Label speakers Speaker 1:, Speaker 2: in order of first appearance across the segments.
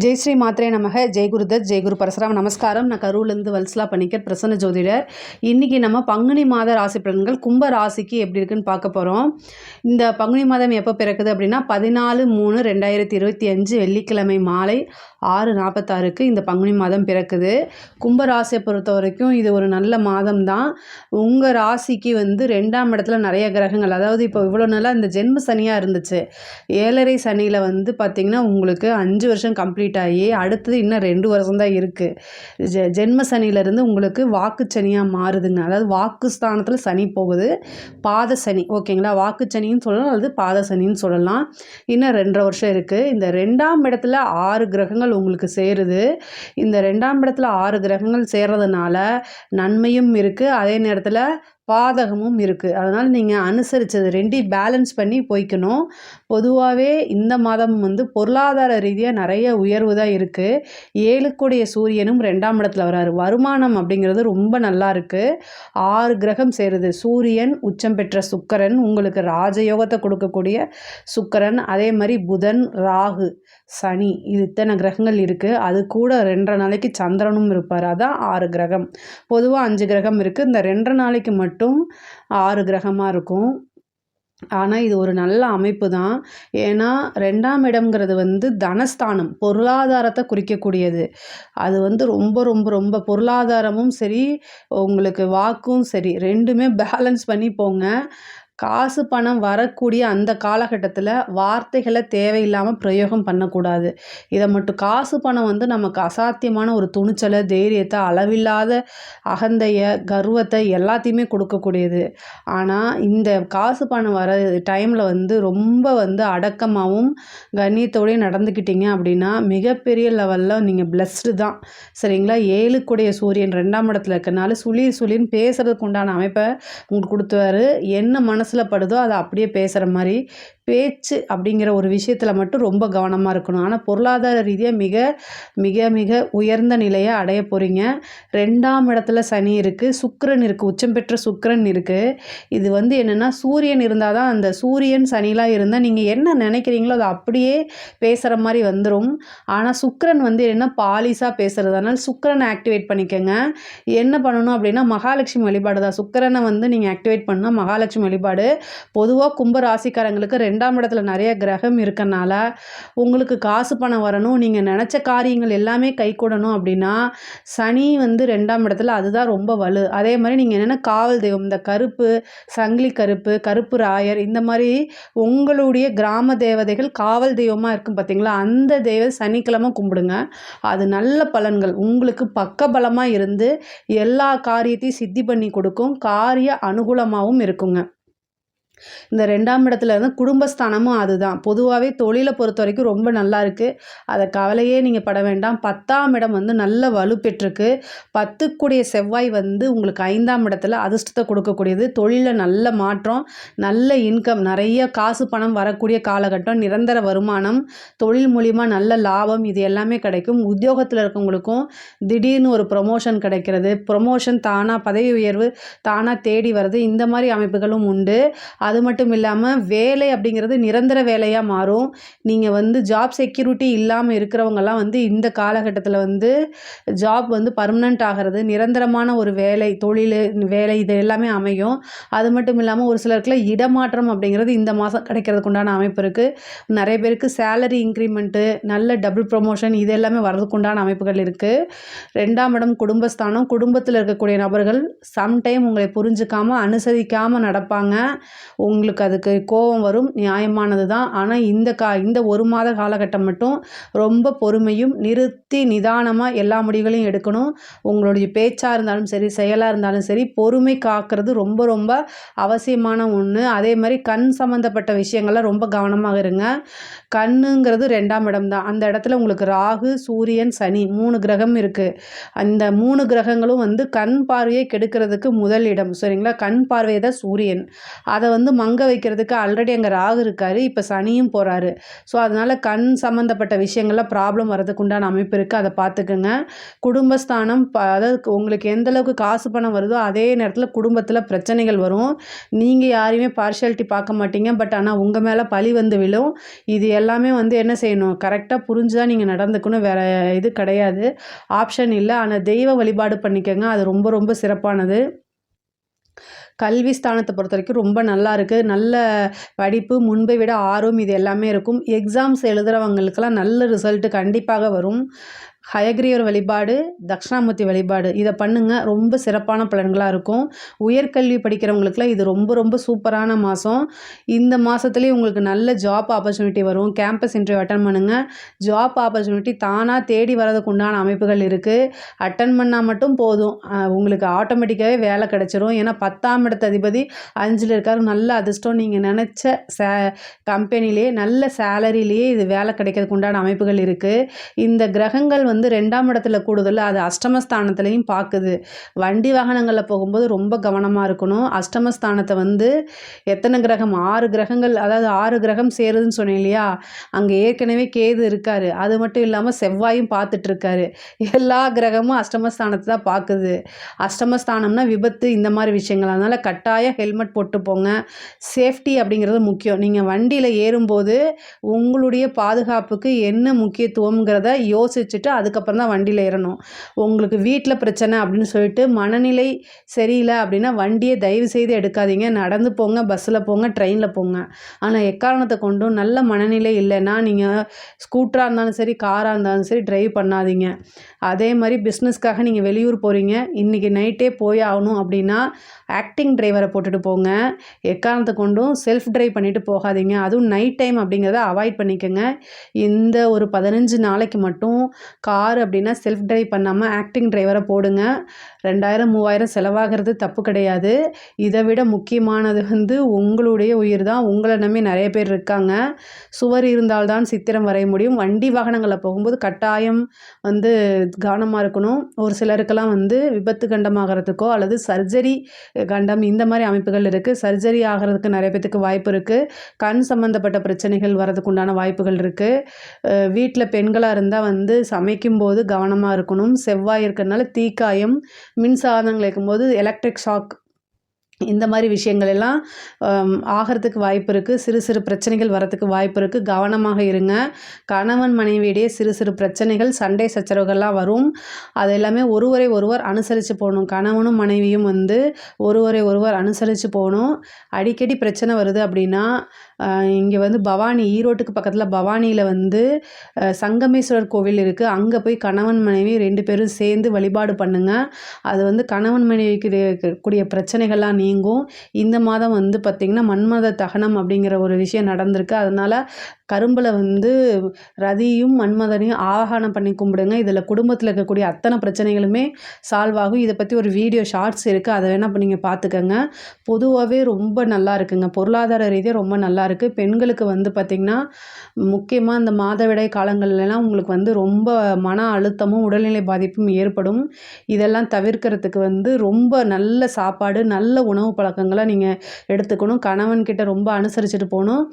Speaker 1: ஜெய் ஸ்ரீ மாத்ரே நமக. ஜெய் குருதத், ஜெய் குரு பரசுராம். நமஸ்காரம். நான் கரூர்லேருந்து வல்சலா பணிக்கர், பிரசன்ன ஜோதிடர். இன்றைக்கி நம்ம பங்குனி மாத ராசி பலன்கள் கும்ப ராசிக்கு எப்படி இருக்குன்னு பார்க்க போகிறோம். இந்த பங்குனி மாதம் எப்போ பிறக்குது அப்படின்னா 14/3/2025 வெள்ளிக்கிழமை மாலை 6:46க்கு இந்த பங்குனி மாதம் பிறக்குது. கும்ப ராசியை பொறுத்த வரைக்கும் இது ஒரு நல்ல மாதம் தான். உங்கள் ராசிக்கு 2ஆம் இடத்துல நிறைய கிரகங்கள், அதாவது இப்போ இவ்வளோ நாளாக இந்த ஜென்ம சனியாக இருந்துச்சு. 7.5 சனியில் பார்த்திங்கன்னா உங்களுக்கு 5 வருஷம் கம்ப்ளீட் ஆகி அடுத்தது இன்னும் 2 வருஷம் தான் இருக்குது. ஜென்ம சனியிலேருந்து உங்களுக்கு வாக்கு சனியாக மாறுதுங்க. அதாவது வாக்கு ஸ்தானத்தில் சனி போகுது. பாத சனி, ஓகேங்களா? வாக்கு சனின்னு சொல்லலாம் அல்லது பாத சனின்னு சொல்லலாம். இன்னும் 2.5 வருஷம் இருக்குது. இந்த 2ஆம் இடத்துல 6 கிரகங்கள் உங்களுக்கு சேருது. இந்த 2ஆம் இடத்துல 6 கிரகங்கள் சேர்றதுனால நன்மையும் இருக்குது, அதே நேரத்தில் பாதகமும் இருக்குது. அதனால் நீங்கள் அனுசரித்தது 2 பேலன்ஸ் பண்ணி போய்க்கணும். பொதுவாகவே இந்த மாதம் பொருளாதார ரீதியாக நிறைய உயர்வு தான் இருக்குது. 7க்குடைய சூரியனும் 2ஆம் இடத்துல வராரு. வருமானம் அப்படிங்கிறது ரொம்ப நல்லா இருக்குது. 6 கிரகம் சேருது. சூரியன் உச்சம் பெற்ற சுக்கிரன், உங்களுக்கு ராஜயோகத்தை கொடுக்கக்கூடிய சுக்கிரன், அதே மாதிரி புதன், ராகு, சனி, இது இத்தனை கிரகங்கள் இருக்குது. அது கூட 2.5 நாளைக்கு சந்திரனும் இருப்பார். அதான் 6 கிரகம். பொதுவாக 5 கிரகம் இருக்குது. இந்த 2.5 நாளைக்கு மட்டும் 6 கிரகமாக இருக்கும். ஆனால் இது ஒரு நல்ல அமைப்பு தான். ஏன்னா 2ஆம் இடம்ங்கிறது தனஸ்தானம், பொருளாதாரத்தை குறிக்கக்கூடியது. அது ரொம்ப ரொம்ப ரொம்ப பொருளாதாரமும் சரி, உங்களுக்கு வாக்கும் சரி, 2மே பேலன்ஸ் பண்ணி போங்க. காசு பணம் வரக்கூடிய அந்த காலகட்டத்தில் வார்த்தைகளை தேவையில்லாமல் பிரயோகம் பண்ணக்கூடாது. இதை மட்டும், காசு பணம் நமக்கு அசாத்தியமான ஒரு துணிச்சலை, தைரியத்தை, அளவில்லாத அகந்தையை, கர்வத்தை எல்லாத்தையுமே கொடுக்கக்கூடியது. ஆனால் இந்த காசு பணம் வர டைமில் ரொம்ப அடக்கமாகவும் கண்ணியத்தோடையும் நடந்துக்கிட்டீங்க அப்படின்னா மிகப்பெரிய லெவலில் நீங்கள் பிளஸ்டு தான். சரிங்களா? 7க்குடைய சூரியன் 2ஆம் இடத்துல இருக்கனால சுளின்னு பேசுறதுக்கு உண்டான அமைப்பை உங்களுக்கு கொடுத்துவாரு. என்ன மனசில் படுதோ அதை அப்படியே பேசுகிற மாதிரி பேச்சு அப்படிங்கிற ஒரு விஷயத்தில் மட்டும் ரொம்ப கவனமாக இருக்கணும். ஆனால் பொருளாதார ரீதியாக மிக மிக மிக உயர்ந்த நிலையை அடைய போகிறீங்க. 2ஆம் இடத்துல சனி இருக்குது, சுக்கிரன் இருக்குது, உச்சம் பெற்ற சுக்கிரன் இருக்குது. இது என்னென்னா, சூரியன் இருந்தால் தான், அந்த சூரியன் சனிலாம் இருந்தால் நீங்கள் என்ன நினைக்கிறீங்களோ அதை அப்படியே பேசுகிற மாதிரி வந்துடும். ஆனால் சுக்கிரன் என்ன பாலிசாக பேசுகிறது. அதனால் சுக்கிரனை ஆக்டிவேட் பண்ணிக்கோங்க. என்ன பண்ணணும் அப்படின்னா, மகாலட்சுமி வழிபாடு தான். சுக்கிரனை நீங்கள் ஆக்டிவேட் பண்ணால் மகாலட்சுமி வழிபாடு. பொதுவாக கும்ப ராசிக்காரங்களுக்கு 2ஆம் இடத்துல நிறைய கிரகம் இருக்கனால உங்களுக்கு காசு பணம் வரணும், நீங்கள் நினச்ச காரியங்கள் எல்லாமே கைகூடணும் அப்படின்னா சனி 2ஆம் இடத்துல, அதுதான் ரொம்ப வலு. அதே மாதிரி நீங்கள் என்னென்ன காவல் தெய்வம், இந்த கருப்பு சங்கிலி கருப்பு, கருப்பு ராயர், இந்த மாதிரி உங்களுடைய கிராம தேவதைகள் காவல் தெய்வமாக இருக்கும் பார்த்தீங்களா, அந்த தெய்வம் சனிக்கிழமை கும்பிடுங்க. அது நல்ல பலன்கள் உங்களுக்கு பக்கபலமாக இருந்து எல்லா காரியத்தையும் சித்தி பண்ணி கொடுக்கும். காரிய அனுகூலமாகவும் இருக்குங்க. இந்த 2ஆம் இடத்துல குடும்பஸ்தானமும் அதுதான். பொதுவாகவே தொழிலை பொறுத்த வரைக்கும் ரொம்ப நல்லா இருக்குது. அதை கவலையே நீங்கள் பட வேண்டாம். 10ஆம் இடம் நல்ல வலுப்பெற்றிருக்கு. 10க்குடைய செவ்வாய் உங்களுக்கு 5ஆம் இடத்துல அதிர்ஷ்டத்தை கொடுக்கக்கூடியது. தொழிலில் நல்ல மாற்றம், நல்ல இன்கம், நிறைய காசு பணம் வரக்கூடிய காலகட்டம், நிரந்தர வருமானம், தொழில் மூலிமா நல்ல லாபம், இது எல்லாமே கிடைக்கும். உத்தியோகத்தில் இருக்கவங்களுக்கும் திடீர்னு ஒரு ப்ரொமோஷன் கிடைக்கிறது, ப்ரொமோஷன் தானாக, பதவி உயர்வு தானாக தேடி வருது, இந்த மாதிரி அமைப்புகளும் உண்டு. அது மட்டும் இல்லாமல் வேலை அப்படிங்கிறது நிரந்தர வேலையாக மாறும். நீங்கள் ஜாப் செக்யூரிட்டி இல்லாமல் இருக்கிறவங்கெல்லாம் இந்த காலகட்டத்தில் ஜாப் பர்மனண்ட் ஆகிறது, நிரந்தரமான ஒரு வேலை, தொழில், வேலை, இது எல்லாமே அமையும். அது மட்டும் இல்லாமல் ஒரு சிலருக்குலாம் இடமாற்றம் அப்படிங்கிறது இந்த மாதம் கிடைக்கிறதுக்கு உண்டான அமைப்பு இருக்குது. நிறைய பேருக்கு சேலரி இன்க்ரிமெண்ட்டு, நல்ல டபுள் ப்ரொமோஷன், இது எல்லாமே வர்றதுக்கு உண்டான அமைப்புகள் இருக்குது. 2ஆம் இடம் குடும்பஸ்தானம். குடும்பத்தில் இருக்கக்கூடிய நபர்கள் சம்டைம் உங்களை புரிஞ்சுக்காமல், அனுசரிக்காமல் நடப்பாங்க. உங்களுக்கு அதுக்கு கோபம் வரும், நியாயமானது தான். ஆனால் இந்த 1 மாத காலகட்டம் மட்டும் ரொம்ப பொறுமையும், நிறுத்தி நிதானமாக எல்லா முடிவுகளையும் எடுக்கணும். உங்களுடைய பேச்சாக இருந்தாலும் சரி, செயலாக இருந்தாலும் சரி, பொறுமை காக்கிறது ரொம்ப ரொம்ப அவசியமான ஒன்று. அதே மாதிரி கண் சம்மந்தப்பட்ட விஷயங்கள்லாம் ரொம்ப கவனமாக இருங்க. கண்ணுங்கிறது 2ஆம் இடம் தான். அந்த இடத்துல உங்களுக்கு ராகு, சூரியன், சனி 3 கிரகம் இருக்குது. அந்த 3 கிரகங்களும் கண் பார்வையை கெடுக்கிறதுக்கு முதல் இடம். சரிங்களா? கண் பார்வை தான் சூரியன். அதை வந்து மங்க வைக்கிறதுக்கு ஆல்ரெடி அங்கே ராகு இருக்கார், இப்போ சனியும் போகிறாரு. ஸோ அதனால் கண் சம்மந்தப்பட்ட விஷயங்களில் ப்ராப்ளம் வரதுக்கு உண்டான அமைப்பு இருக்குது, அதை பார்த்துக்குங்க. குடும்பஸ்தானம் அதாவது உங்களுக்கு எந்த அளவுக்கு காசு பணம் வருதோ அதே நேரத்தில் குடும்பத்தில் பிரச்சனைகள் வரும். நீங்கள் யாரையுமே பார்ஷியாலிட்டி பார்க்க மாட்டீங்க, பட் ஆனால் உங்கள் மேலே பழி வந்து விழும். இது எல்லாமே வந்து என்ன செய்யணும், கரெக்டாக புரிஞ்சு தான் நீங்கள் நடந்துக்கணும், வேறு இது கிடையாது, ஆப்ஷன் இல்லை. ஆனால் தெய்வ வழிபாடு பண்ணிக்கோங்க, அது ரொம்ப ரொம்ப சிறப்பானது. கல்வி ஸ்தானத்தை பொறுத்த வரைக்கும் ரொம்ப நல்லா இருக்குது. நல்ல படிப்பு, முன்பை விட ஆர்வம், இது எல்லாமே இருக்கும். எக்ஸாம்ஸ் எழுதுகிறவங்களுக்கெல்லாம் நல்ல ரிசல்ட்டு கண்டிப்பாக வரும். ஹயக்ரீவர் வழிபாடு, தட்சிணாமூர்த்தி வழிபாடு இதை பண்ணுங்கள், ரொம்ப சிறப்பான பலன்களாக இருக்கும். உயர்கல்வி படிக்கிறவங்களுக்குலாம் இது ரொம்ப ரொம்ப சூப்பரான மாதம். இந்த மாதத்துலேயே உங்களுக்கு நல்ல ஜாப் ஆப்பர்ச்சுனிட்டி வரும். கேம்பஸ் இன்டர்வியூ அட்டன் பண்ணுங்கள், ஜாப் ஆப்பர்ச்சுனிட்டி தானாக தேடி வரதுக்கு உண்டான அமைப்புகள் இருக்குது. அட்டன் பண்ணால் மட்டும் போதும், உங்களுக்கு ஆட்டோமேட்டிக்காகவே வேலை கிடச்சிரும். ஏன்னா 10ஆம் இடத்து அதிபதி 5ல் இருக்கார். நல்ல அதிர்ஷ்டம், நீங்கள் நினச்ச கம்பெனிலேயே நல்ல சேலரிலேயே இது வேலை கிடைக்கிறதுக்கு உண்டான அமைப்புகள் இருக்குது. இந்த கிரகங்கள் வந்து 2ஆம் இடத்துல கூடுதல், அது அஷ்டமஸ்தானத்துலேயும் பார்க்குது. வண்டி வாகனங்களில் போகும்போது ரொம்ப கவனமாக இருக்கணும். அஷ்டமஸ்தானத்தை வந்து எத்தனை கிரகம், 6 கிரகங்கள், அதாவது 6 கிரகம் சேருதுன்னு சொன்னேன் இல்லையா, அங்கே ஏற்கனவே கேது இருக்கார். அது மட்டும் இல்லாமல் செவ்வாயும் பார்த்துட்ருக்காரு. எல்லா கிரகமும் அஷ்டமஸ்தானத்தை தான் பார்க்குது. அஷ்டமஸ்தானம்னா விபத்து, இந்த மாதிரி விஷயங்கள். அதனால் கட்டாயம் ஹெல்மெட் போட்டு போங்க. சேஃப்டி அப்படிங்கிறது முக்கியம். நீங்கள் வண்டியில் ஏறும்போது உங்களுடைய பாதுகாப்புக்கு என்ன முக்கியத்துவங்கிறத யோசிச்சுட்டு அதுக்கப்புறம் தான் வண்டியில் ஏறணும். உங்களுக்கு வீட்டில் பிரச்சனை அப்படின்னு சொல்லிட்டு மனநிலை சரியில்லை அப்படின்னா வண்டியை தயவு செய்து எடுக்காதீங்க. நடந்து போங்க, பஸ்ஸில் போங்க, ட்ரெயினில் போங்க. ஆனால் எக்காரணத்தை கொண்டும் நல்ல மனநிலை இல்லைன்னா நீங்கள் ஸ்கூட்டராக இருந்தாலும் சரி, காராக இருந்தாலும் சரி டிரைவ் பண்ணாதீங்க. அதே மாதிரி பிஸ்னஸ்க்காக நீங்கள் வெளியூர் போகிறீங்க, இன்றைக்கி நைட்டே போய் ஆகணும் அப்படின்னா ஆக்டிங் டிரைவரை போட்டுட்டு போங்க. எக்காரணத்தை கொண்டும் செல்ஃப் டிரைவ் பண்ணிவிட்டு போகாதீங்க. அதுவும் நைட் டைம் அப்படிங்கிறத அவாய்ட் பண்ணிக்கோங்க. இந்த ஒரு 15 நாளைக்கு மட்டும் கார் அப்படின்னா செல்ஃப் டிரைவ் பண்ணாமல் ஆக்டிங் டிரைவரை போடுங்க. 2000 3000 செலவாகிறது தப்பு கிடையாது. இதை விட முக்கியமானது வந்து உங்களுடைய உயிர் தான். உங்களை நம்பி நிறைய பேர் இருக்காங்க. சுவர் இருந்தால்தான் சித்திரம் வரைய முடியும். வண்டி வாகனங்களில் போகும்போது கட்டாயம் வந்து கவனமாக இருக்கணும். ஒரு சிலருக்கெல்லாம் வந்து விபத்து கண்டமாகறதுக்கோ அல்லது சர்ஜரி கண்டம், இந்த மாதிரி அமைப்புகள் இருக்குது. சர்ஜரி ஆகிறதுக்கு நிறைய பேத்துக்கு வாய்ப்பு இருக்குது. கண் சம்மந்தப்பட்ட பிரச்சனைகள் வரதுக்கு உண்டான வாய்ப்புகள் இருக்குது. வீட்டில் பெண்களாக இருந்தால் வந்து சமைக்கும்போது கவனமாக இருக்கணும். செவ்வாய் இருக்கிறதுனால தீக்காயம், மின்சாதனங்கள் இருக்கும்போது எலக்ட்ரிக் ஷாக், இந்த மாதிரி விஷயங்கள் எல்லாம் ஆகிறதுக்கு வாய்ப்பு இருக்குது. சிறு சிறு பிரச்சனைகள் வரத்துக்கு வாய்ப்பு இருக்குது. கவனமாக இருங்க. கணவன் மனைவியிடையே சிறு சிறு பிரச்சனைகள், சண்டை சச்சரவுகள்லாம் வரும். அது எல்லாமே ஒருவரை ஒருவர் அனுசரித்து போகணும். கணவனும் மனைவியும் வந்து ஒருவரை ஒருவர் அனுசரித்து போகணும். அடிக்கடி பிரச்சனை வருது அப்படின்னா இங்கே வந்து பவானி, ஈரோட்டுக்கு பக்கத்தில் பவானியில் வந்து சங்கமேஸ்வரர் கோவில் இருக்குது. அங்கே போய் கணவன் மனைவி 2 பேரும் சேர்ந்து வழிபாடு பண்ணுங்கள். அது வந்து கணவன் மனைவிக்கு இருக்கக்கூடிய பிரச்சனைகள்லாம் நீங்கும். இந்த மாதம் வந்து பார்த்திங்கன்னா மன்மத தகனம் அப்படிங்கிற ஒரு விஷயம் நடந்திருக்கு. அதனால் கரும்பில் வந்து ரதியும் மன்மதனையும் ஆவாகனம் பண்ணி கும்பிடுங்க. இதில் குடும்பத்தில் இருக்கக்கூடிய அத்தனை பிரச்சனைகளுமே சால்வ் ஆகும். இதை பற்றி ஒரு வீடியோ ஷார்ட்ஸ் இருக்குது, அதை வேணால் இப்போ நீங்கள் பார்த்துக்கங்க. பொதுவாகவே ரொம்ப நல்லா இருக்குங்க. பொருளாதார ரீதியாக ரொம்ப நல்லா இருக்குது. பெண்களுக்கு வந்து பார்த்திங்கன்னா முக்கியமாக இந்த மாதவிடாய் காலங்கள்லாம் உங்களுக்கு வந்து ரொம்ப மன அழுத்தமும் உடல்நிலை பாதிப்பும் ஏற்படும். இதெல்லாம் தவிர்க்கிறதுக்கு வந்து ரொம்ப நல்ல சாப்பாடு, நல்ல உணவு பழக்கங்களை நீங்கள் எடுத்துக்கணும். கணவன்கிட்ட ரொம்ப அனுசரிச்சுட்டு போகணும்.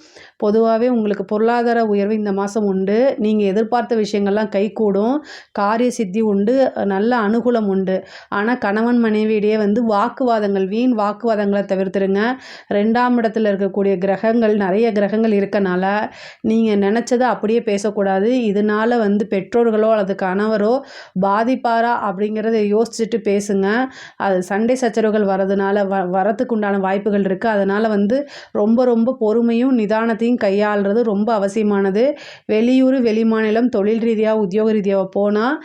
Speaker 1: பொதுவாகவே உங்களுக்கு பொருளாதார உயர்வு இந்த மாதம் உண்டு. நீங்கள் எதிர்பார்த்த விஷயங்கள்லாம் கைகூடும். காரிய சித்தி உண்டு. நல்ல அனுகூலம் உண்டு. ஆனால் கணவன் மனைவியிடையே வந்து வாக்குவாதங்கள், வீண் வாக்குவாதங்களை தவிர்த்துருங்க. 2ஆம் இடத்துல இருக்கக்கூடிய கிரகங்கள், நிறைய கிரகங்கள் இருக்கனால நீங்கள் நினச்சதை அப்படியே பேசக்கூடாது. இதனால் வந்து பெற்றோர்களோ அல்லது கணவரோ பாதிப்பாரா அப்படிங்கிறத யோசிச்சுட்டு பேசுங்க. அது சண்டை சச்சரவுகள் வரதுனால வரத்துக்கு உண்டான வாய்ப்புகள் இருக்குது. அதனால் வந்து ரொம்ப ரொம்ப பொறுமையும் நிதானத்தையும் கையாளுறது ரொம்ப அவசியமானது. வெளியூர், வெளிமாநிலம், தொழில் ரீதியாக, உத்தியோக ரீதியாக போனால்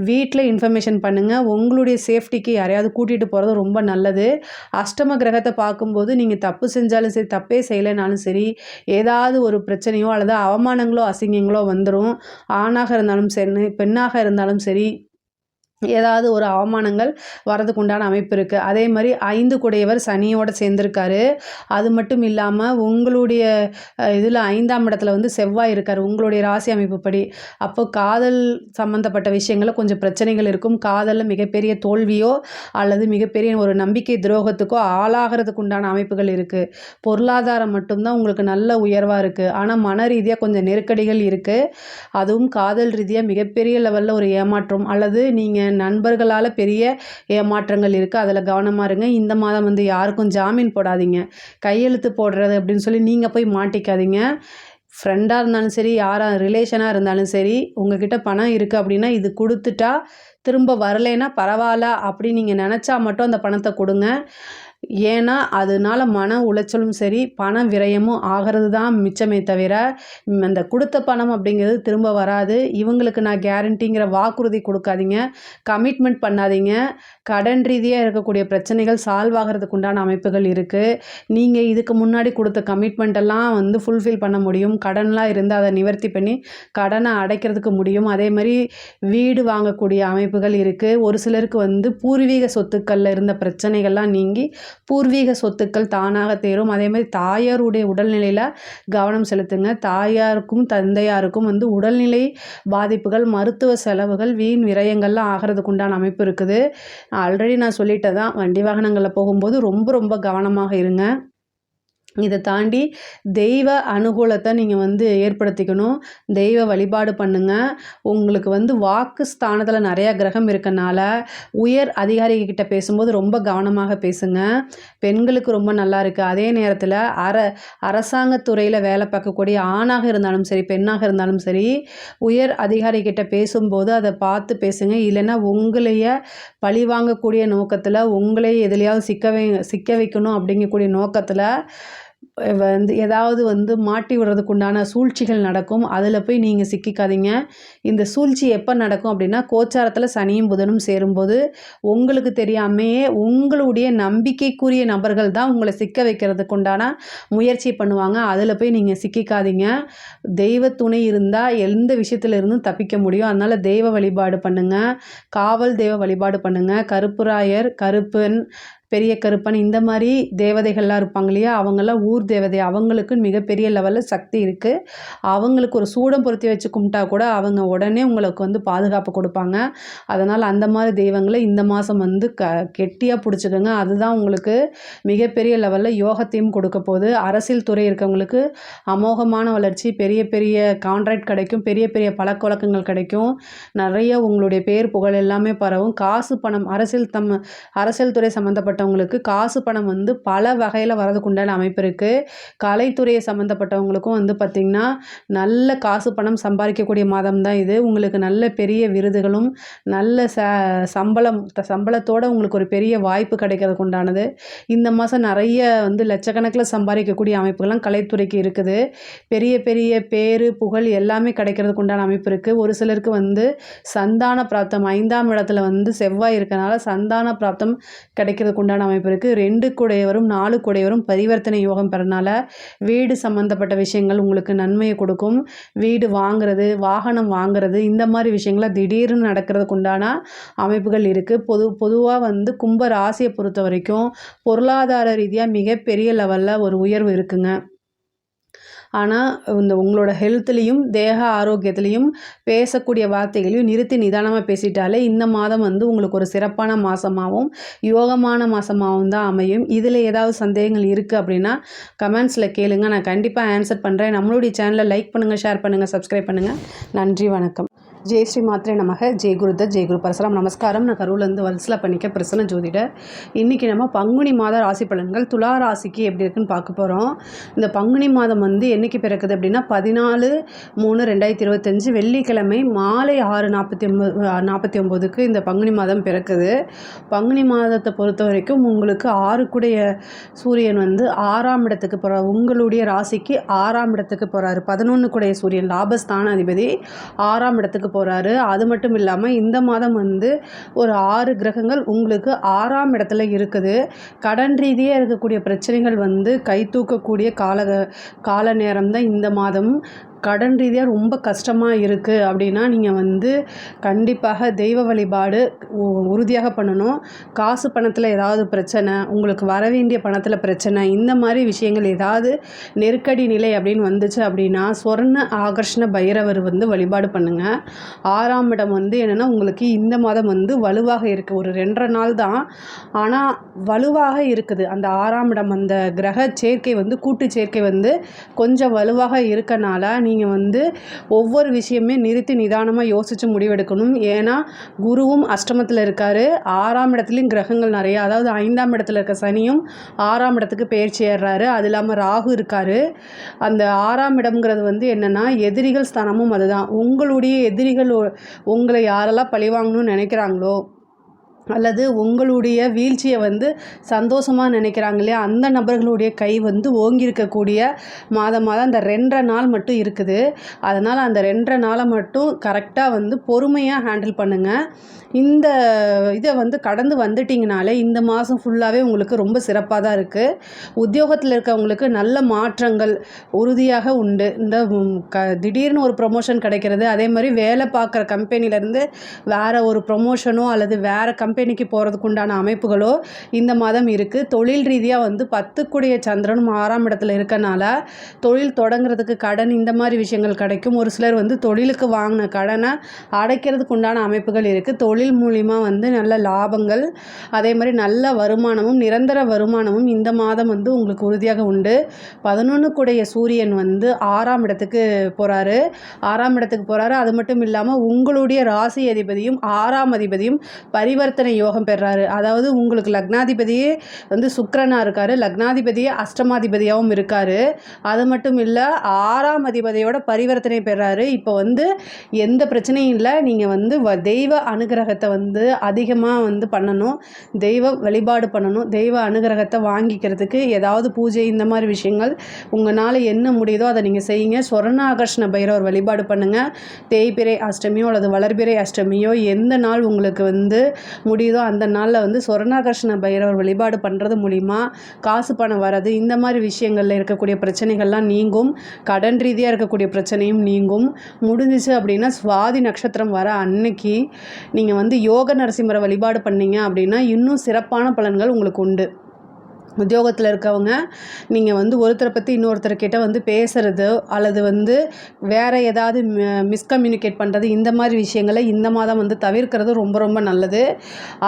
Speaker 1: வீட்டில் இன்ஃபர்மேஷன் பண்ணுங்கள். உங்களுடைய சேஃப்டிக்கு யாரையாவது கூட்டிகிட்டு போகிறது ரொம்ப நல்லது. அஷ்டம கிரகத்தை பார்க்கும்போது நீங்கள் தப்பு செஞ்சாலும் சரி, தப்பே செய்யலைனாலும் சரி, ஏதாவது ஒரு பிரச்சனையோ அல்லது அவமானங்களோ அசிங்கங்களோ வந்துடும். ஆணாக இருந்தாலும் சரி, பெண்ணாக இருந்தாலும் சரி, ஏதாவது ஒரு அவமானங்கள் வரதுக்கு உண்டான அமைப்பு இருக்குது. அதே மாதிரி 5 குடையவர் சனியோட சேர்ந்திருக்காரு. அது மட்டும் இல்லாமல் உங்களுடைய இதில் 5ஆம் இடத்துல வந்து செவ்வாய் இருக்கார் உங்களுடைய ராசி அமைப்புப்படி. அப்போ காதல் சம்மந்தப்பட்ட விஷயங்களில் கொஞ்சம் பிரச்சனைகள் இருக்கும். காதலில் மிகப்பெரிய தோல்வியோ அல்லது மிகப்பெரிய ஒரு நம்பிக்கை துரோகத்துக்கோ ஆளாகிறதுக்கு உண்டான அமைப்புகள் இருக்குது. பொருளாதாரம் மட்டும்தான் உங்களுக்கு நல்ல உயர்வாக இருக்குது. ஆனால் மன ரீதியாக கொஞ்சம் நெருக்கடிகள் இருக்குது. அதுவும் காதல் ரீதியாக மிகப்பெரிய லெவலில் ஒரு ஏமாற்றம் அல்லது நீங்கள் நண்பர்களால் பெரிய ஏமாற்றங்கள் இருக்குது. அதில் கவனமாக இருங்க. இந்த மாதம் வந்து யாருக்கும் ஜாமீன் போடாதீங்க. கையெழுத்து போடுறது அப்படின்னு சொல்லி நீங்கள் போய் மாட்டிக்காதீங்க. ஃப்ரெண்டாக இருந்தாலும் சரி, யாராக ரிலேஷனாக இருந்தாலும் சரி, உங்ககிட்ட பணம் இருக்குது அப்படின்னா இது கொடுத்துட்டா திரும்ப வரலைன்னா பரவாயில்ல அப்படின்னு நீங்கள் நினச்சா மட்டும் அந்த பணத்தை கொடுங்க. ஏன்னா அதனால மன உளைச்சலும் சரி, பண விரயமும் ஆகிறது தான் மிச்சமே தவிர அந்த கொடுத்த பணம் அப்படிங்கிறது திரும்ப வராது. இவங்களுக்கு நான் கேரண்டிங்கிற வாக்குறுதி கொடுக்காதீங்க. கமிட்மெண்ட் பண்ணாதீங்க. கடன் ரீதியாக இருக்கக்கூடிய பிரச்சனைகள் சால்வ் ஆகிறதுக்கு உண்டான அமைப்புகள் இருக்குது. நீங்கள் இதுக்கு முன்னாடி கொடுத்த கமிட்மெண்ட்டெல்லாம் வந்து ஃபுல்ஃபில் பண்ண முடியும். கடன்லாம் இருந்தால் அதை நிவர்த்தி பண்ணி கடனை அடைக்கிறதுக்கு முடியும். அதே மாதிரி வீடு வாங்கக்கூடிய அமைப்புகள் இருக்குது. ஒரு சிலருக்கு வந்து பூர்வீக சொத்துக்களில் இருந்த பிரச்சனைகள்லாம் நீங்கி பூர்வீக சொத்துக்கள் தானாக தேரும். அதே மாதிரி தாயாருடைய உடல்நிலையில் கவனம் செலுத்துங்க. தாயாருக்கும் தந்தையாருக்கும் வந்து உடல்நிலை பாதிப்புகள், மருத்துவ செலவுகள், வீண் விரயங்கள்லாம் ஆகிறதுக்கு உண்டான அமைப்பு இருக்குது. ஆல்ரெடி நான் சொல்லிட்டேன் தான், வண்டி வாகனங்களில் போகும்போது ரொம்ப ரொம்ப கவனமாக இருங்க. இதை தாண்டி தெய்வ அனுகூலத்தை நீங்கள் வந்து ஏற்படுத்திக்கணும். தெய்வ வழிபாடு பண்ணுங்கள். உங்களுக்கு வந்து வாக்கு ஸ்தானத்தில் நிறையா கிரகம் இருக்கனால உயர் அதிகாரிகிட்ட பேசும்போது ரொம்ப கவனமாக பேசுங்க. பெண்களுக்கு ரொம்ப நல்லா இருக்குது. அதே நேரத்தில் அரசாங்கத்துறையில் வேலை பார்க்கக்கூடிய ஆணாக இருந்தாலும் சரி, பெண்ணாக இருந்தாலும் சரி, உயர் அதிகாரிகிட்ட பேசும்போது அதை பார்த்து பேசுங்க. இல்லைன்னா உங்களைய பழி வாங்கக்கூடிய நோக்கத்தில், உங்களே எதுலையாவது சிக்க வைக்கணும் அப்படிங்கக்கூடிய நோக்கத்தில் வந்து ஏதாவது வந்து மாட்டி விடுறதுக்கு உண்டான சூழ்ச்சிகள் நடக்கும். அதில் போய் நீங்கள் சிக்கிக்காதீங்க. இந்த சூழ்ச்சி எப்போ நடக்கும் அப்படின்னா, கோச்சாரத்தில் சனியும் புதனும் சேரும்போது உங்களுக்கு தெரியாமையே உங்களுடைய நம்பிக்கைக்குரிய நபர்கள் தான் உங்களை சிக்க வைக்கிறதுக்கு உண்டான முயற்சி பண்ணுவாங்க. அதில் போய் நீங்கள் சிக்கிக்காதீங்க. தெய்வ துணை இருந்தால் எந்த விஷயத்துல இருந்தும் தப்பிக்க முடியும். அதனால் தெய்வ வழிபாடு பண்ணுங்கள். காவல் தெய்வ வழிபாடு பண்ணுங்கள். கருப்புராயர், கருப்பன், பெரிய கருப்பன் இந்த மாதிரி தேவதைகள்லாம் இருப்பாங்க இல்லையா, அவங்கெல்லாம் ஊர் தேவதை. அவங்களுக்கு மிகப்பெரிய லெவலில் சக்தி இருக்குது. அவங்களுக்கு ஒரு சூடம் பொருத்தி வச்சு கும்பிட்டா கூட அவங்க உடனே உங்களுக்கு வந்து பாதுகாப்பு கொடுப்பாங்க. அதனால் அந்த மாதிரி தெய்வங்களை இந்த மாதம் வந்து கெட்டியாக பிடிச்சிக்கோங்க. அதுதான் உங்களுக்கு மிகப்பெரிய லெவலில் யோகத்தையும் கொடுக்க போகுது. அரசியல் துறை இருக்கவங்களுக்கு அமோகமான வளர்ச்சி, பெரிய பெரிய கான்ட்ராக்ட் கிடைக்கும், பெரிய பெரிய பழக்க வழக்கங்கள் கிடைக்கும், நிறைய உங்களுடைய பேர் புகழ் எல்லாமே பரவும். காசு பணம் அரசியல் துறை சம்மந்தப்பட்டவங்களுக்கு காசு பணம் வந்து பல வகையில் வரதுக்கு உண்டான அமைப்பு இருக்குது. கலைத்துறையை சம்மந்தப்பட்டவங்களுக்கும் வந்து பார்த்திங்கன்னா நல்ல காசு பணம் சம்பாதிக்கக்கூடிய மாதம் தான் இது. உங்களுக்கு நல்ல பெரிய விருதுகளும் நல்ல சம்பளத்தோடு உங்களுக்கு ஒரு பெரிய வாய்ப்பு கிடைக்கிறதுக்கு உண்டானது. இந்த மாதம் நிறைய வந்து லட்சக்கணக்கில் சம்பாதிக்கக்கூடிய அமைப்புகள்லாம் கலைத்துறைக்கு இருக்குது. பெரிய பெரிய பேரு புகழ் எல்லாமே கிடைக்கிறதுக்கு உண்டான அமைப்பு இருக்குது. ஒரு சிலருக்கு வந்து சந்தான பிராப்தம் 5ஆம் இடத்துல வந்து செவ்வாய் இருக்கனால சந்தான பிராப்தம் கிடைக்கிறதுக்கு உண்டான அமைப்பு இருக்குது. 2 குடையவரும் 4 குடையவரும் பரிவர்த்தனை யோகம் பெறனால வீடு சம்மந்தப்பட்ட விஷயங்கள் உங்களுக்கு நன்மையை கொடுக்கும். வீடு வாங்குறது, வாகனம் வாங்குறது, இந்த மாதிரி விஷயங்கள்லாம் திடீர்னு நடக்கிறதுக்கு உண்டான அமைப்புகள் இருக்குது. பொதுவாக வந்து கும்ப ராசியை பொறுத்த வரைக்கும் பொருளாதார ரீதியாக மிகப்பெரிய லெவலில் ஒரு உயர்வு இருக்குங்க. ஆனால் இந்த உங்களோட ஹெல்த்லேயும் தேக ஆரோக்கியத்துலேயும் பேசக்கூடிய வார்த்தைகளையும் நிறுத்தி நிதானமாக பேசிட்டாலே இந்த மாதம் வந்து உங்களுக்கு ஒரு சிறப்பான மாதமாகவும் யோகமான மாதமாகவும் தான் அமையும். இதில் ஏதாவது சந்தேகங்கள் இருக்குது அப்படின்னா கமெண்ட்ஸில் கேளுங்க. நான் கண்டிப்பாக ஆன்சர் பண்ணுறேன். நம்மளுடைய சேனலை லைக் பண்ணுங்கள், ஷேர் பண்ணுங்கள், சப்ஸ்கிரைப் பண்ணுங்கள். நன்றி, வணக்கம். ஜெய் ஸ்ரீ மாத்ரே நமக. ஜெய் குருதத், ஜெய் குரு பரசுராம். நமஸ்காரம். நான் கரூர்லேருந்து வல்சலா பண்ணிக்க பிரசன்ன ஜோதிடர். இன்றைக்கி நம்ம பங்குனி மாத ராசி பலன்கள் துலா ராசிக்கு எப்படி இருக்குன்னு பார்க்க போகிறோம். இந்த பங்குனி மாதம் வந்து என்றைக்கு பிறக்குது அப்படின்னா 14/3/2025 வெள்ளிக்கிழமை மாலை 6:49 இந்த பங்குனி மாதம் பிறக்குது. பங்குனி மாதத்தை பொறுத்த வரைக்கும் உங்களுக்கு 6 சூரியன் வந்து 6ஆம் இடத்துக்கு போகிறார். உங்களுடைய ராசிக்கு 6ஆம் இடத்துக்கு போகிறாரு. 11 சூரியன் லாபஸ்தான அதிபதி 6ஆம் இடத்துக்கு போகிறாரு. அது மட்டும் இல்லாமல் இந்த மாதம் வந்து ஒரு 6 கிரகங்கள் உங்களுக்கு 6ஆம் இடத்துல இருக்குது. கடன் ரீதியாக இருக்கக்கூடிய பிரச்சனைகள் வந்து கை தூக்கக்கூடிய கால நேரம் தான் இந்த மாதம். கடன் ரீதியாக ரொம்ப கஷ்டமாக இருக்குது அப்படின்னா நீங்கள் வந்து கண்டிப்பாக தெய்வ வழிபாடு உறுதியாக பண்ணணும். காசு பணத்தில் ஏதாவது பிரச்சனை, உங்களுக்கு வர வேண்டிய பணத்தில் பிரச்சனை, இந்த மாதிரி விஷயங்கள் ஏதாவது நெருக்கடி நிலை அப்படின்னு வந்துச்சு அப்படின்னா சொர்ண ஆகர்ஷண பைரவர் வந்து வழிபாடு பண்ணுங்கள். 6ஆம் இடம் வந்து என்னென்னா உங்களுக்கு இந்த மாதம் வந்து வலுவாக இருக்குது. ஒரு 2.5 நாள் தான், ஆனால் வலுவாக இருக்குது. அந்த 6ஆம் இடம் அந்த கிரக சேர்க்கை வந்து கூட்டு சேர்க்கை வந்து கொஞ்சம் வலுவாக இருக்கனால நீங்கள் வந்து ஒவ்வொரு விஷயமே நிறுத்தி நிதானமாக யோசித்து முடிவெடுக்கணும். ஏன்னா குருவும் அஷ்டமத்தில் இருக்கார், 6ஆம் இடத்துலையும் கிரகங்கள் நிறையா, அதாவது 5ஆம் இடத்துல இருக்க சனியும் 6ஆம் இடத்துக்கு பெயர்ச்சி ஏறுறாரு. அது இல்லாமல் ராகு இருக்கார். அந்த 6ஆம் இடம்ங்கிறது வந்து என்னென்னா எதிரிகள் ஸ்தானமும் அதுதான். உங்களுடைய எதிரிகள் உங்களை யாரெல்லாம் பழிவாங்கணும்னு நினைக்கிறாங்களோ அல்லது உங்களுடைய வீழ்ச்சியை வந்து சந்தோஷமாக நினைக்கிறாங்க இல்லையா, அந்த நபர்களுடைய கை வந்து ஓங்கியிருக்கக்கூடிய மாதமாக தான் இந்த 2.5 நாள் மட்டும் இருக்குது. அதனால் அந்த 2.5 நாளை மட்டும் கரெக்டாக வந்து பொறுமையாக ஹேண்டில் பண்ணுங்கள். இந்த இதை வந்து கடந்து வந்துட்டிங்கனாலே இந்த மாதம் ஃபுல்லாகவே உங்களுக்கு ரொம்ப சிறப்பாக தான் இருக்குது. உத்தியோகத்தில் இருக்கவங்களுக்கு நல்ல மாற்றங்கள் உறுதியாக உண்டு. இந்த திடீர்னு ஒரு ப்ரொமோஷன் கிடைக்கிறது, அதே மாதிரி வேலை பார்க்குற கம்பெனிலேருந்து வேறு ஒரு ப்ரொமோஷனோ அல்லது வேறு கம்பெனிக்கு போகிறதுக்கு உண்டான அமைப்புகளோ இந்த மாதம் இருக்குது. தொழில் ரீதியாக வந்து 10க்குடைய சந்திரனும் 6ஆம் இடத்துல இருக்கனால தொழில் தொடங்குறதுக்கு கடன் இந்த மாதிரி விஷயங்கள் கிடைக்கும். ஒரு சிலர் வந்து தொழிலுக்கு வாங்கின கடனை அடைக்கிறதுக்கு உண்டான அமைப்புகள் இருக்குது. தொழில் மூலிமா வந்து நல்ல லாபங்கள், அதே மாதிரி நல்ல வருமானமும் நிரந்தர வருமானமும் இந்த மாதம் வந்து உங்களுக்கு உறுதியாக உண்டு. 11க்குடைய சூரியன் வந்து 6ஆம் இடத்துக்கு போகிறாரு. 6ஆம் இடத்துக்கு போகிறாரு. அது மட்டும் இல்லாமல் உங்களுடைய ராசி அதிபதியும் 6ஆம் அதிபதியும் பரிவர்த்தனை யோகம் பெறாரு. அதாவது உங்களுக்கு லக்னாதிபதியே வந்து சுக்கிரனாக இருக்கார், லக்னாதிபதியே அஷ்டமாதிபதியாகவும் இருக்கார். அது மட்டும் இல்லை 6ஆம் அதிபதியோட பரிவர்த்தனை பெறாரு. இப்போ வந்து எந்த பிரச்சனையும் இல்லை. நீங்கள் வந்து தெய்வ அனுகிரகத்தை வந்து அதிகமாக வந்து பண்ணணும், தெய்வ வழிபாடு பண்ணணும். தெய்வ அனுகிரகத்தை வாங்கிக்கிறதுக்கு ஏதாவது பூஜை இந்த மாதிரி விஷயங்கள் உங்களால் என்ன முடியுதோ அதை நீங்கள் செய்யுங்க. சொர்ண ஆகர்ஷண பைரவர் வழிபாடு பண்ணுங்கள். தேய்பிறை அஷ்டமியோ அல்லது வளர்பிறை அஷ்டமியோ எந்த நாள் உங்களுக்கு வந்து முடியுதோ அந்த நாளில் வந்து சொர்ணாகர்ஷண பைரவர் வழிபாடு பண்ணுறது மூலிமா காசு பணம் வர்றது இந்த மாதிரி விஷயங்களில் இருக்கக்கூடிய பிரச்சனைகள்லாம் நீங்கும். கடன் ரீதியாக இருக்கக்கூடிய பிரச்சனையும் நீங்கும். முடிஞ்சிச்சு அப்படின்னா சுவாதி நட்சத்திரம் வர அன்னைக்கு நீங்கள் வந்து யோக நரசிம்மரை வழிபாடு பண்ணீங்க அப்படின்னா இன்னும் சிறப்பான பலன்கள் உங்களுக்கு உண்டு. உத்தியோகத்தில் இருக்கவங்க நீங்கள் வந்து ஒருத்தரை பற்றி இன்னொருத்தர்கிட்ட வந்து பேசுகிறது அல்லது வந்து வேறு ஏதாவது மிஸ்கம்யூனிகேட் பண்ணுறது இந்த மாதிரி விஷயங்களை இந்த மாதம் வந்து தவிர்க்கிறது ரொம்ப ரொம்ப நல்லது.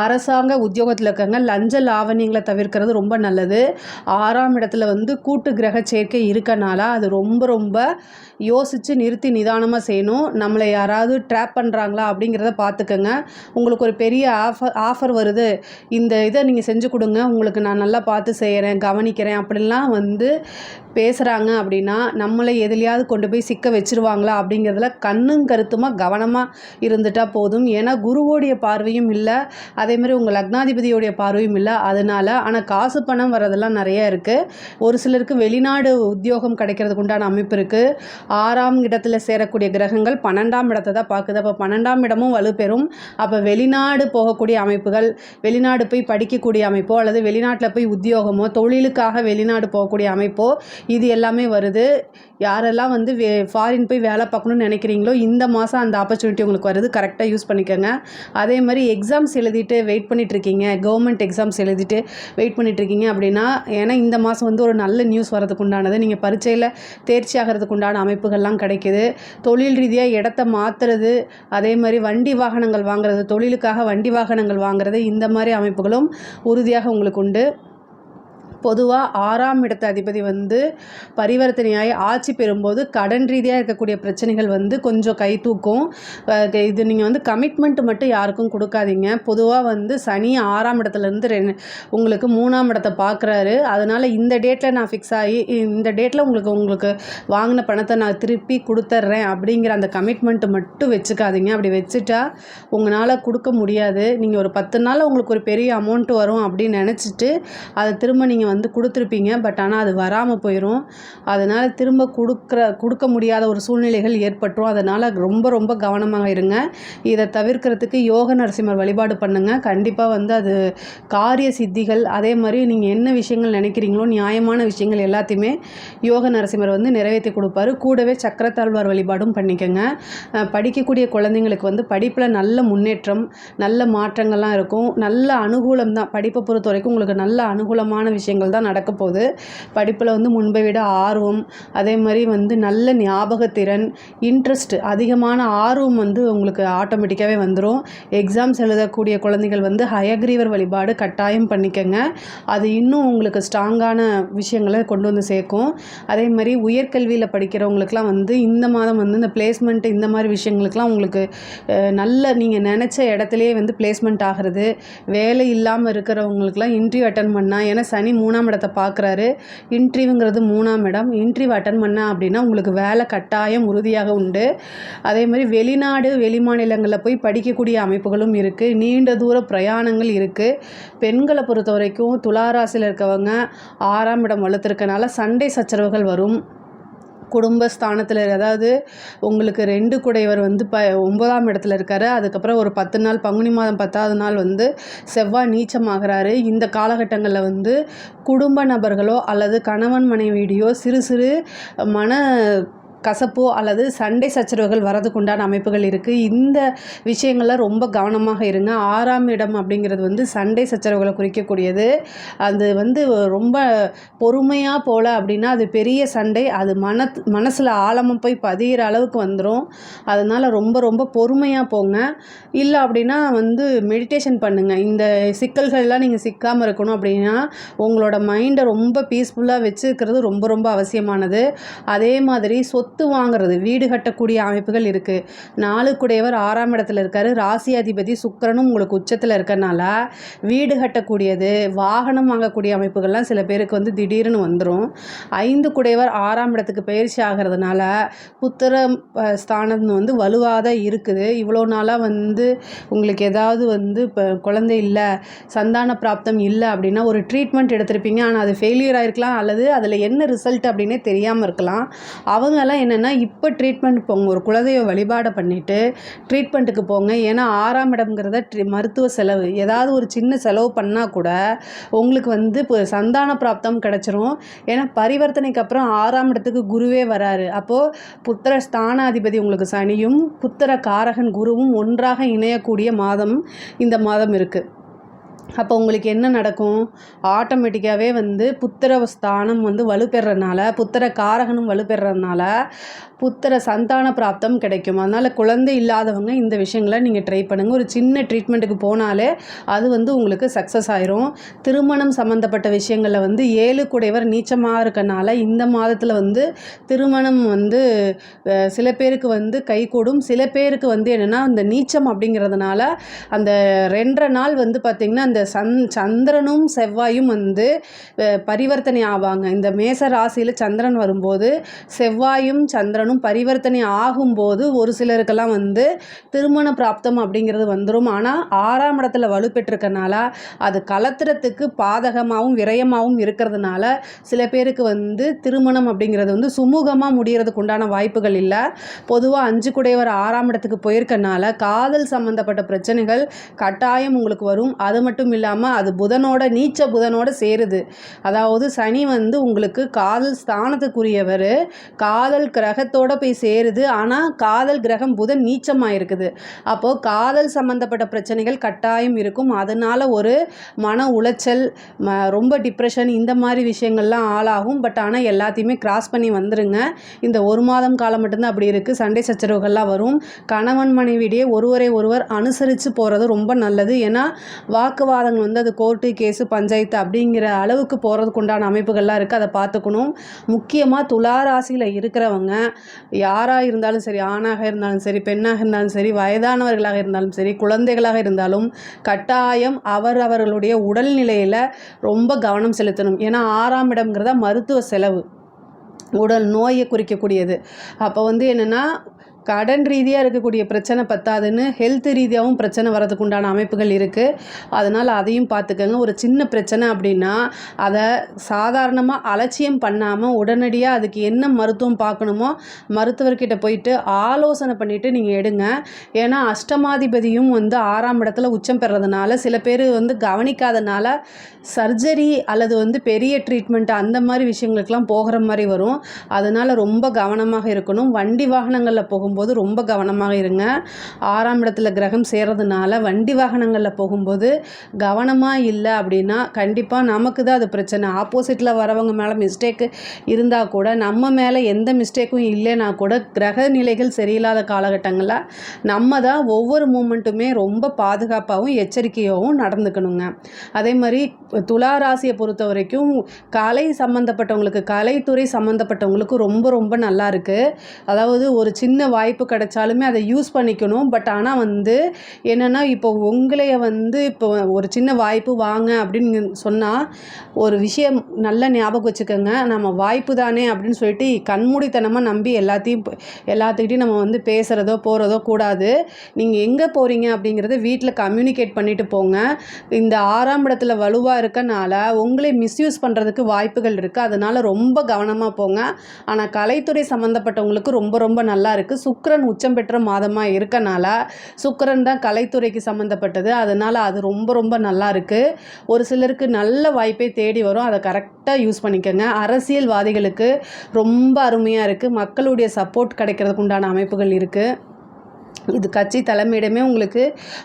Speaker 1: அரசாங்க உத்தியோகத்தில் இருக்கவங்க லஞ்ச லாவணியங்களை தவிர்க்கிறது ரொம்ப நல்லது. 6ஆம் இடத்துல வந்து கூட்டு கிரக சேர்க்கை இருக்கனால அது ரொம்ப ரொம்ப யோசித்து நிறுத்தி நிதானமாக செய்யணும். நம்மளை யாராவது ட்ராப் பண்ணுறாங்களா அப்படிங்கிறத பார்த்துக்கங்க. உங்களுக்கு ஒரு பெரிய ஆஃபர் வருது, இந்த இதை நீங்கள் செஞ்சு கொடுங்க, உங்களுக்கு நான் நல்லா பார்த்து செய்கிறேன் கவனிக்கிறேன் அப்படின்லாம் வந்து பேசுகிறாங்க அப்படின்னா நம்மளை எதுலையாவது கொண்டு போய் சிக்க வச்சுருவாங்களா அப்படிங்கிறதுல கண்ணும் கருத்துமாக கவனமாக இருந்துட்டால் போதும். ஏன்னா குருவோடைய பார்வையும் இல்லை, அதேமாதிரி உங்கள் லக்னாதிபதியோடைய பார்வையும் இல்லை. அதனால் ஆனால் காசு பணம் வரதெல்லாம் நிறைய இருக்குது. ஒரு சிலருக்கு வெளிநாடு உத்தியோகம் கிடைக்கிறதுக்கு உண்டான அமைப்பு இருக்குது. 6ஆம் இடத்துல சேரக்கூடிய கிரகங்கள் 12ஆம் இடத்தை தான் பார்க்குது. அப்போ 12ஆம் இடமும் வலுப்பெறும். அப்போ வெளிநாடு போகக்கூடிய அமைப்புகள், வெளிநாடு போய் படிக்கக்கூடிய அமைப்போ அல்லது வெளிநாட்டில் போய் உத்தியோகமோ தொழிலுக்காக வெளிநாடு போகக்கூடிய அமைப்போ இது எல்லாமே வருது. யாரெல்லாம் வந்து ஃபாரின் போய் வேலை பார்க்கணுன்னு நினைக்கிறீங்களோ இந்த மாதம் அந்த ஆப்பர்ச்சுனிட்டி உங்களுக்கு வருது, கரெக்டாக யூஸ் பண்ணிக்கோங்க. அதே மாதிரி எக்ஸாம்ஸ் எழுதிட்டு வெயிட் பண்ணிகிட்ருக்கீங்க, கவர்மெண்ட் எக்ஸாம்ஸ் எழுதிட்டு வெயிட் பண்ணிகிட்ருக்கீங்க அப்படின்னா, ஏன்னா இந்த மாதம் வந்து ஒரு நல்ல நியூஸ் வரதுக்கு உண்டானது. நீங்கள் பரீட்சையில் தேர்ச்சி ஆகிறதுக்கு உண்டான அமைப்புகள்லாம் கிடைக்கிது. தொழில் ரீதியாக இடத்த மாற்றுறது, அதே மாதிரி வண்டி வாகனங்கள் வாங்குறது, தொழிலுக்காக வண்டி வாகனங்கள் வாங்குறது இந்த மாதிரி அமைப்புகளும் உறுதியாக உங்களுக்கு உண்டு. பொதுவாக 6ஆம் இடத்து அதிபதி வந்து பரிவர்த்தனையாகி ஆட்சி பெறும்போது கடன் ரீதியாக இருக்கக்கூடிய பிரச்சனைகள் வந்து கொஞ்சம் கை தூக்கும். இது நீங்கள் வந்து கமிட்மெண்ட் மட்டும் யாருக்கும் கொடுக்காதீங்க. பொதுவாக வந்து சனி 6ஆம் இடத்துலேருந்து உங்களுக்கு 3ஆம் இடத்தை பார்க்குறாரு. அதனால் இந்த டேட்டில் நான் ஃபிக்ஸ் ஆகி இந்த டேட்டில் உங்களுக்கு வாங்கின பணத்தை நான் திருப்பி கொடுத்துட்றேன் அப்படிங்கிற அந்த கமிட்மெண்ட்டு மட்டும் வச்சுக்காதீங்க. அப்படி வச்சுட்டா உங்களால் கொடுக்க முடியாது. நீங்கள் ஒரு 10 நாளில் உங்களுக்கு ஒரு பெரிய அமௌண்ட் வரும் அப்படின்னு நினச்சிட்டு அதை திரும்ப நீங்கள் நீங்கள் வந்து கொடுத்துருப்பீங்க. பட் ஆனால் அது வராமல் போயிடும். அதனால் திரும்ப கொடுக்க முடியாத ஒரு சூழ்நிலைகள் ஏற்பட்டுரும். அதனால் ரொம்ப ரொம்ப கவனமாக இருங்க. இதை தவிர்க்கிறதுக்கு யோக நரசிம்மர் வழிபாடு பண்ணுங்கள். கண்டிப்பாக வந்து அது காரிய சித்திகள், அதே மாதிரி நீங்கள் என்ன விஷயங்கள் நினைக்கிறீங்களோ நியாயமான விஷயங்கள் எல்லாத்தையுமே யோக நரசிம்மர் வந்து நிறைவேற்றி கொடுப்பாரு. கூடவே சக்கரத்தாழ்வார் வழிபாடும் பண்ணிக்கோங்க. படிக்கக்கூடிய குழந்தைங்களுக்கு வந்து படிப்பில் நல்ல முன்னேற்றம், நல்ல மாற்றங்கள்லாம் இருக்கும். நல்ல அனுகூலம் தான். படிப்பை பொறுத்த வரைக்கும் உங்களுக்கு நல்ல அனுகூலமான விஷயங்கள் தான் நடக்க போகுது. படிப்பில் வந்து முன்பை விட ஆர்வம், அதே மாதிரி வந்து நல்ல ஞாபகத்திறன், இன்ட்ரெஸ்ட், அதிகமான ஆர்வம் வந்து உங்களுக்கு ஆட்டோமேட்டிக்காகவே வந்துடும். எக்ஸாம்ஸ் எழுதக்கூடிய குழந்தைகள் வந்து ஹயக்ரீவர் வழிபாடு கட்டாயம் பண்ணிக்கங்க. அது இன்னும் உங்களுக்கு ஸ்ட்ராங்கான விஷயங்களை கொண்டு வந்து சேர்க்கும். அதே மாதிரி உயர்கல்வியில் படிக்கிறவங்களுக்குலாம் வந்து இந்த மாதம் வந்து இந்த பிளேஸ்மெண்ட் இந்த மாதிரி விஷயங்களுக்குலாம் உங்களுக்கு நல்ல நீங்கள் நினச்ச இடத்துலையே வந்து பிளேஸ்மெண்ட் ஆகிறது. வேலை இல்லாமல் இருக்கிறவங்களுக்குலாம் இன்டர்வியூ அட்டன் பண்ணால், ஏன்னா சனி 3ஆம் இடத்தை பார்க்குறாரு. இன்டர்வியூங்கிறது 3ஆம் இடம். இன்டர்வியூ அட்டன் பண்ணால் அப்படின்னா உங்களுக்கு வேலை கட்டாயம் உறுதியாக உண்டு. அதே மாதிரி வெளிநாடு வெளிமாநிலங்களில் போய் படிக்கக்கூடிய அமைப்புகளும் இருக்குது. நீண்ட தூர பிரயாணங்கள் இருக்குது. பெண்களை பொறுத்த வரைக்கும் துளாராசியில் இருக்கவங்க 6ஆம் இடம் வலுத்திருக்கனால சண்டை சச்சரவுகள் வரும். குடும்பஸ்தானத்தில், அதாவது உங்களுக்கு 2 குடையவர் வந்து 9ஆம் இடத்துல இருக்கார். அதுக்கப்புறம் ஒரு 10 நாள் பங்குனி மாதம் 10ஆவது நாள் வந்து செவ்வாய் நீச்சமாகிறாரு. இந்த காலகட்டங்களில் வந்து குடும்ப நபர்களோ அல்லது கணவன் மனைவியோ சிறு சிறு மன கசப்போ அல்லது சண்டை சச்சரவுகள் வரதுக்கு உண்டான அமைப்புகள் இருக்குது. இந்த விஷயங்கள்லாம் ரொம்ப கவனமாக இருங்க. 6ஆம் இடம் அப்படிங்கிறது வந்து சண்டை சச்சரவுகளை குறிக்கக்கூடியது. அது வந்து ரொம்ப பொறுமையாக போல அப்படின்னா அது பெரிய சண்டை, அது மனசில் ஆழமாக போய் பதிகிற அளவுக்கு வந்துடும். அதனால் ரொம்ப ரொம்ப பொறுமையாக போங்க. இல்லை அப்படின்னா வந்து மெடிடேஷன் பண்ணுங்கள். இந்த சிக்கல்கள்லாம் நீங்கள் சிக்காமல் இருக்கணும் அப்படின்னா உங்களோட மைண்டை ரொம்ப பீஸ்ஃபுல்லாக வச்சுக்கிறது ரொம்ப ரொம்ப அவசியமானது. அதே மாதிரி சொத்து வாங்குறது, வீடு கட்டக்கூடிய அமைப்புகள் இருக்குது. 4 குடையவர் 6ஆம் இடத்துல இருக்காரு. ராசி அதிபதி சுக்கிரனும் உங்களுக்கு உச்சத்தில் இருக்கறனால வீடு கட்டக்கூடியது, வாகனம் வாங்கக்கூடிய அமைப்புகள்லாம் சில பேருக்கு வந்து திடீர்னு வந்துடும். 5 குடையவர் 6ஆம் இடத்துக்கு பயிற்சி ஆகிறதுனால புத்திர ஸ்தானம் வந்து வலுவாக தான் இருக்குது. இவ்வளோ நாளாக வந்து உங்களுக்கு ஏதாவது வந்து இப்போ குழந்தை இல்லை, சந்தான பிராப்தம் இல்லை அப்படின்னா ஒரு ட்ரீட்மெண்ட் எடுத்திருப்பீங்க. ஆனால் அது ஃபெயிலியர் ஆகிருக்கலாம், அல்லது அதில் என்ன ரிசல்ட் அப்படின்னே தெரியாமல் இருக்கலாம். அவங்கெல்லாம் என்னென்னா இப்போ ட்ரீட்மெண்ட் போங்க. ஒரு குலதெய்வ வழிபாடை பண்ணிவிட்டு ட்ரீட்மெண்ட்டுக்கு போங்க. ஏன்னா 6ஆம் இடம்ங்கிறத மருத்துவ செலவு, ஏதாவது ஒரு சின்ன செலவு பண்ணால் கூட உங்களுக்கு வந்து இப்போ சந்தான பிராப்தம் கிடச்சிரும். ஏன்னா பரிவர்த்தனைக்கு அப்புறம் 6ஆம் இடத்துக்கு குருவே வராரு. அப்போது புத்திர ஸ்தானாதிபதி உங்களுக்கு சனியும் புத்திர காரகன் குருவும் ஒன்றாக இணையக்கூடிய மாதம் இந்த மாதம் இருக்குது. அப்போ உங்களுக்கு என்ன நடக்கும்? ஆட்டோமேட்டிக்காகவே வந்து புத்திர ஸ்தானம் வந்து வலுப்பெறனால, புத்திர காரகனும் வலுப்பெறனால புத்திர சந்தான பிராப்தம் கிடைக்கும். அதனால் குழந்தை இல்லாதவங்க இந்த விஷயங்களை நீங்கள் ட்ரை பண்ணுங்கள். ஒரு சின்ன ட்ரீட்மெண்ட்டுக்கு போனாலே அது வந்து உங்களுக்கு சக்ஸஸ் ஆயிரும். திருமணம் சம்மந்தப்பட்ட விஷயங்களில் வந்து 7 குடையவர் நீச்சமாக இருக்கனால இந்த மாதத்தில் வந்து திருமணம் வந்து சில பேருக்கு வந்து கைகூடும். சில பேருக்கு வந்து என்னென்னா அந்த நீச்சம் அப்படிங்கிறதுனால அந்த 2.5 நாள் வந்து பார்த்திங்கன்னா அந்த சந்திரனும் செவ்வாயும் வந்து பரிவர்த்தனை ஆவாங்க. இந்த மேச ராசியில் சந்திரன் வரும்போது செவ்வாயும் சந்திரனும் பரிவர்த்தனை ஆகும்போது ஒரு சிலருக்கெல்லாம் வந்து திருமண பிராப்தம் அப்படிங்கிறது வந்துடும். ஆனால் 6ஆம் இடத்துல வலுப்பெற்றிருக்கனால அது கலத்திரத்துக்கு பாதகமாகவும் விரயமாகவும் இருக்கிறதுனால சில பேருக்கு வந்து திருமணம் அப்படிங்கிறது வந்து சுமூகமாக முடிகிறதுக்கு உண்டான வாய்ப்புகள் இல்லை. பொதுவாக 5 குடையவர் 6ஆம் இடத்துக்கு போயிருக்கனால காதல் சம்மந்தப்பட்ட பிரச்சனைகள் கட்டாயம் உங்களுக்கு வரும். அது மட்டும் இல்லாமல் அது புதனோட நீச்ச புதனோட சேருது. அதாவது சனி வந்து உங்களுக்கு காதல் ஸ்தானத்துக்குரியவர், காதல் கிரகத்தோட போய் சேருது. ஆனால் காதல் கிரகம் புதன் நீச்சமாக இருக்குது. அப்போது காதல் சம்மந்தப்பட்ட பிரச்சனைகள் கட்டாயம் இருக்கும். அதனால் ஒரு மன உளைச்சல், ரொம்ப டிப்ரெஷன், இந்த மாதிரி விஷயங்கள்லாம் ஆளாகும். பட் ஆனால் எல்லாத்தையுமே கிராஸ் பண்ணி வந்துருங்க. இந்த 1 மாதம் காலம் மட்டும்தான் அப்படி இருக்குது. சண்டை சச்சரவுகள்லாம் வரும். கணவன் மனைவியிடையே ஒருவரை ஒருவர் அனுசரித்து போகிறது ரொம்ப நல்லது. ஏன்னா வாக்குவாதங்கள் வந்து அது கோர்ட்டு கேஸு பஞ்சாயத்து அப்படிங்கிற அளவுக்கு போகிறதுக்கு உண்டான அமைப்புகள்லாம் இருக்குது. அதை பார்த்துக்கணும். முக்கியமாக துளாராசியில் இருக்கிறவங்க யாராக இருந்தாலும் சரி, ஆணாக இருந்தாலும் சரி, பெண்ணாக இருந்தாலும் சரி, வயதானவர்களாக இருந்தாலும் சரி, குழந்தைகளாக இருந்தாலும் கட்டாயம் அவர்களுடைய உடல்நிலையில் ரொம்ப கவனம் செலுத்தணும். ஏன்னா 6ஆம் இடம்ங்கிறத மருத்துவ செலவு, உடல் நோயை குறிக்கக்கூடியது. அப்போ வந்து என்னென்னா கடன் ரீதியாக இருக்கக்கூடிய பிரச்சனை பத்தாதுன்னு ஹெல்த் ரீதியாகவும் பிரச்சனை வரதுக்கு உண்டான அமைப்புகள் இருக்குது. அதனால் அதையும் பார்த்துக்கங்க. ஒரு சின்ன பிரச்சனை அப்படின்னா அதை சாதாரணமாக அலட்சியம் பண்ணாமல் உடனடியாக அதுக்கு என்ன மருத்துவம் பார்க்கணுமோ மருத்துவர்கிட்ட போயிட்டு ஆலோசனை பண்ணிவிட்டு நீங்கள் எடுங்க. ஏன்னா அஷ்டமாதிபதியும் வந்து 6ஆம் இடத்துல உச்சம் பெறதுனால சில பேர் வந்து கவனிக்காதனால சர்ஜரி அல்லது வந்து பெரிய ட்ரீட்மெண்ட் அந்த மாதிரி விஷயங்களுக்கெல்லாம் போகிற மாதிரி வரும். அதனால் ரொம்ப கவனமாக இருக்கணும். வண்டி வாகனங்களில் போகும்போது ரொம்ப கவனமாக இருங்க. 6ஆம் இடத்துல கிரகம் சேர்றதுனால வண்டி வாகனங்களில் போகும்போது கவனமாக இல்லை அப்படின்னா கண்டிப்பாக நமக்கு தான் அது பிரச்சனை. ஆப்போசிட்டில் வரவங்க மேலே மிஸ்டேக்கு இருந்தால் கூட நம்ம மேலே எந்த மிஸ்டேக்கும் இல்லைன்னா கூட கிரக நிலைகள் சரியில்லாத காலகட்டங்களில் நம்ம தான் ஒவ்வொரு மூமெண்ட்டுமே ரொம்ப பாதுகாப்பாகவும் எச்சரிக்கையாகவும் நடந்துக்கணுங்க. அதே மாதிரி துலா ராசியை பொறுத்த வரைக்கும் கலை சம்மந்தப்பட்டவங்களுக்கு, கலைத்துறை சம்மந்தப்பட்டவங்களுக்கு ரொம்ப ரொம்ப நல்லா இருக்குது. அதாவது ஒரு சின்ன வாய்ப்பு கிடைச்சாலுமே அதை யூஸ் பண்ணிக்கணும். பட் ஆனால் வந்து என்னென்னா இப்போ உங்களைய வந்து இப்போ ஒரு சின்ன வாய்ப்பு வாங்க அப்படின்னு சொன்னால் ஒரு விஷயம் நல்லா ஞாபகம் வச்சுக்கோங்க. நம்ம வாய்ப்பு தானே அப்படின்னு சொல்லிட்டு கண்மூடித்தனமாக நம்பி எல்லாத்துக்கிட்டையும் நம்ம வந்து பேசுகிறதோ போகிறதோ கூடாது. நீங்கள் எங்கே போகிறீங்க அப்படிங்கிறத வீட்டில் கம்யூனிகேட் பண்ணிட்டு போங்க. இந்த 6ஆம் இடத்துல வலுவாக இருக்கனால உங்களை மிஸ்யூஸ் பண்ணுறதுக்கு வாய்ப்புகள் இருக்குது. அதனால் ரொம்ப கவனமாக போங்க. ஆனால் கலைத்துறை சம்மந்தப்பட்டவங்களுக்கு ரொம்ப ரொம்ப நல்லா இருக்குது. சுக்கிரன் உச்சம் பெற்ற மாதமாக இருக்கனால சுக்கிரன் தான் கலைத்துறைக்கு சம்மந்தப்பட்டது. அதனால் அது ரொம்ப ரொம்ப நல்லா இருக்குது. ஒரு சிலருக்கு நல்ல வாய்ப்பை தேடி வரும். அதை கரெக்டாக யூஸ் பண்ணிக்கோங்க. அரசியல்வாதிகளுக்கு ரொம்ப அருமையாக இருக்குது. மக்களுடைய சப்போர்ட் கிடைக்கிறதுக்கு உண்டான அமைப்புகள் இருக்குது. இது கட்சி தலைமையிடமே உங்களுக்கு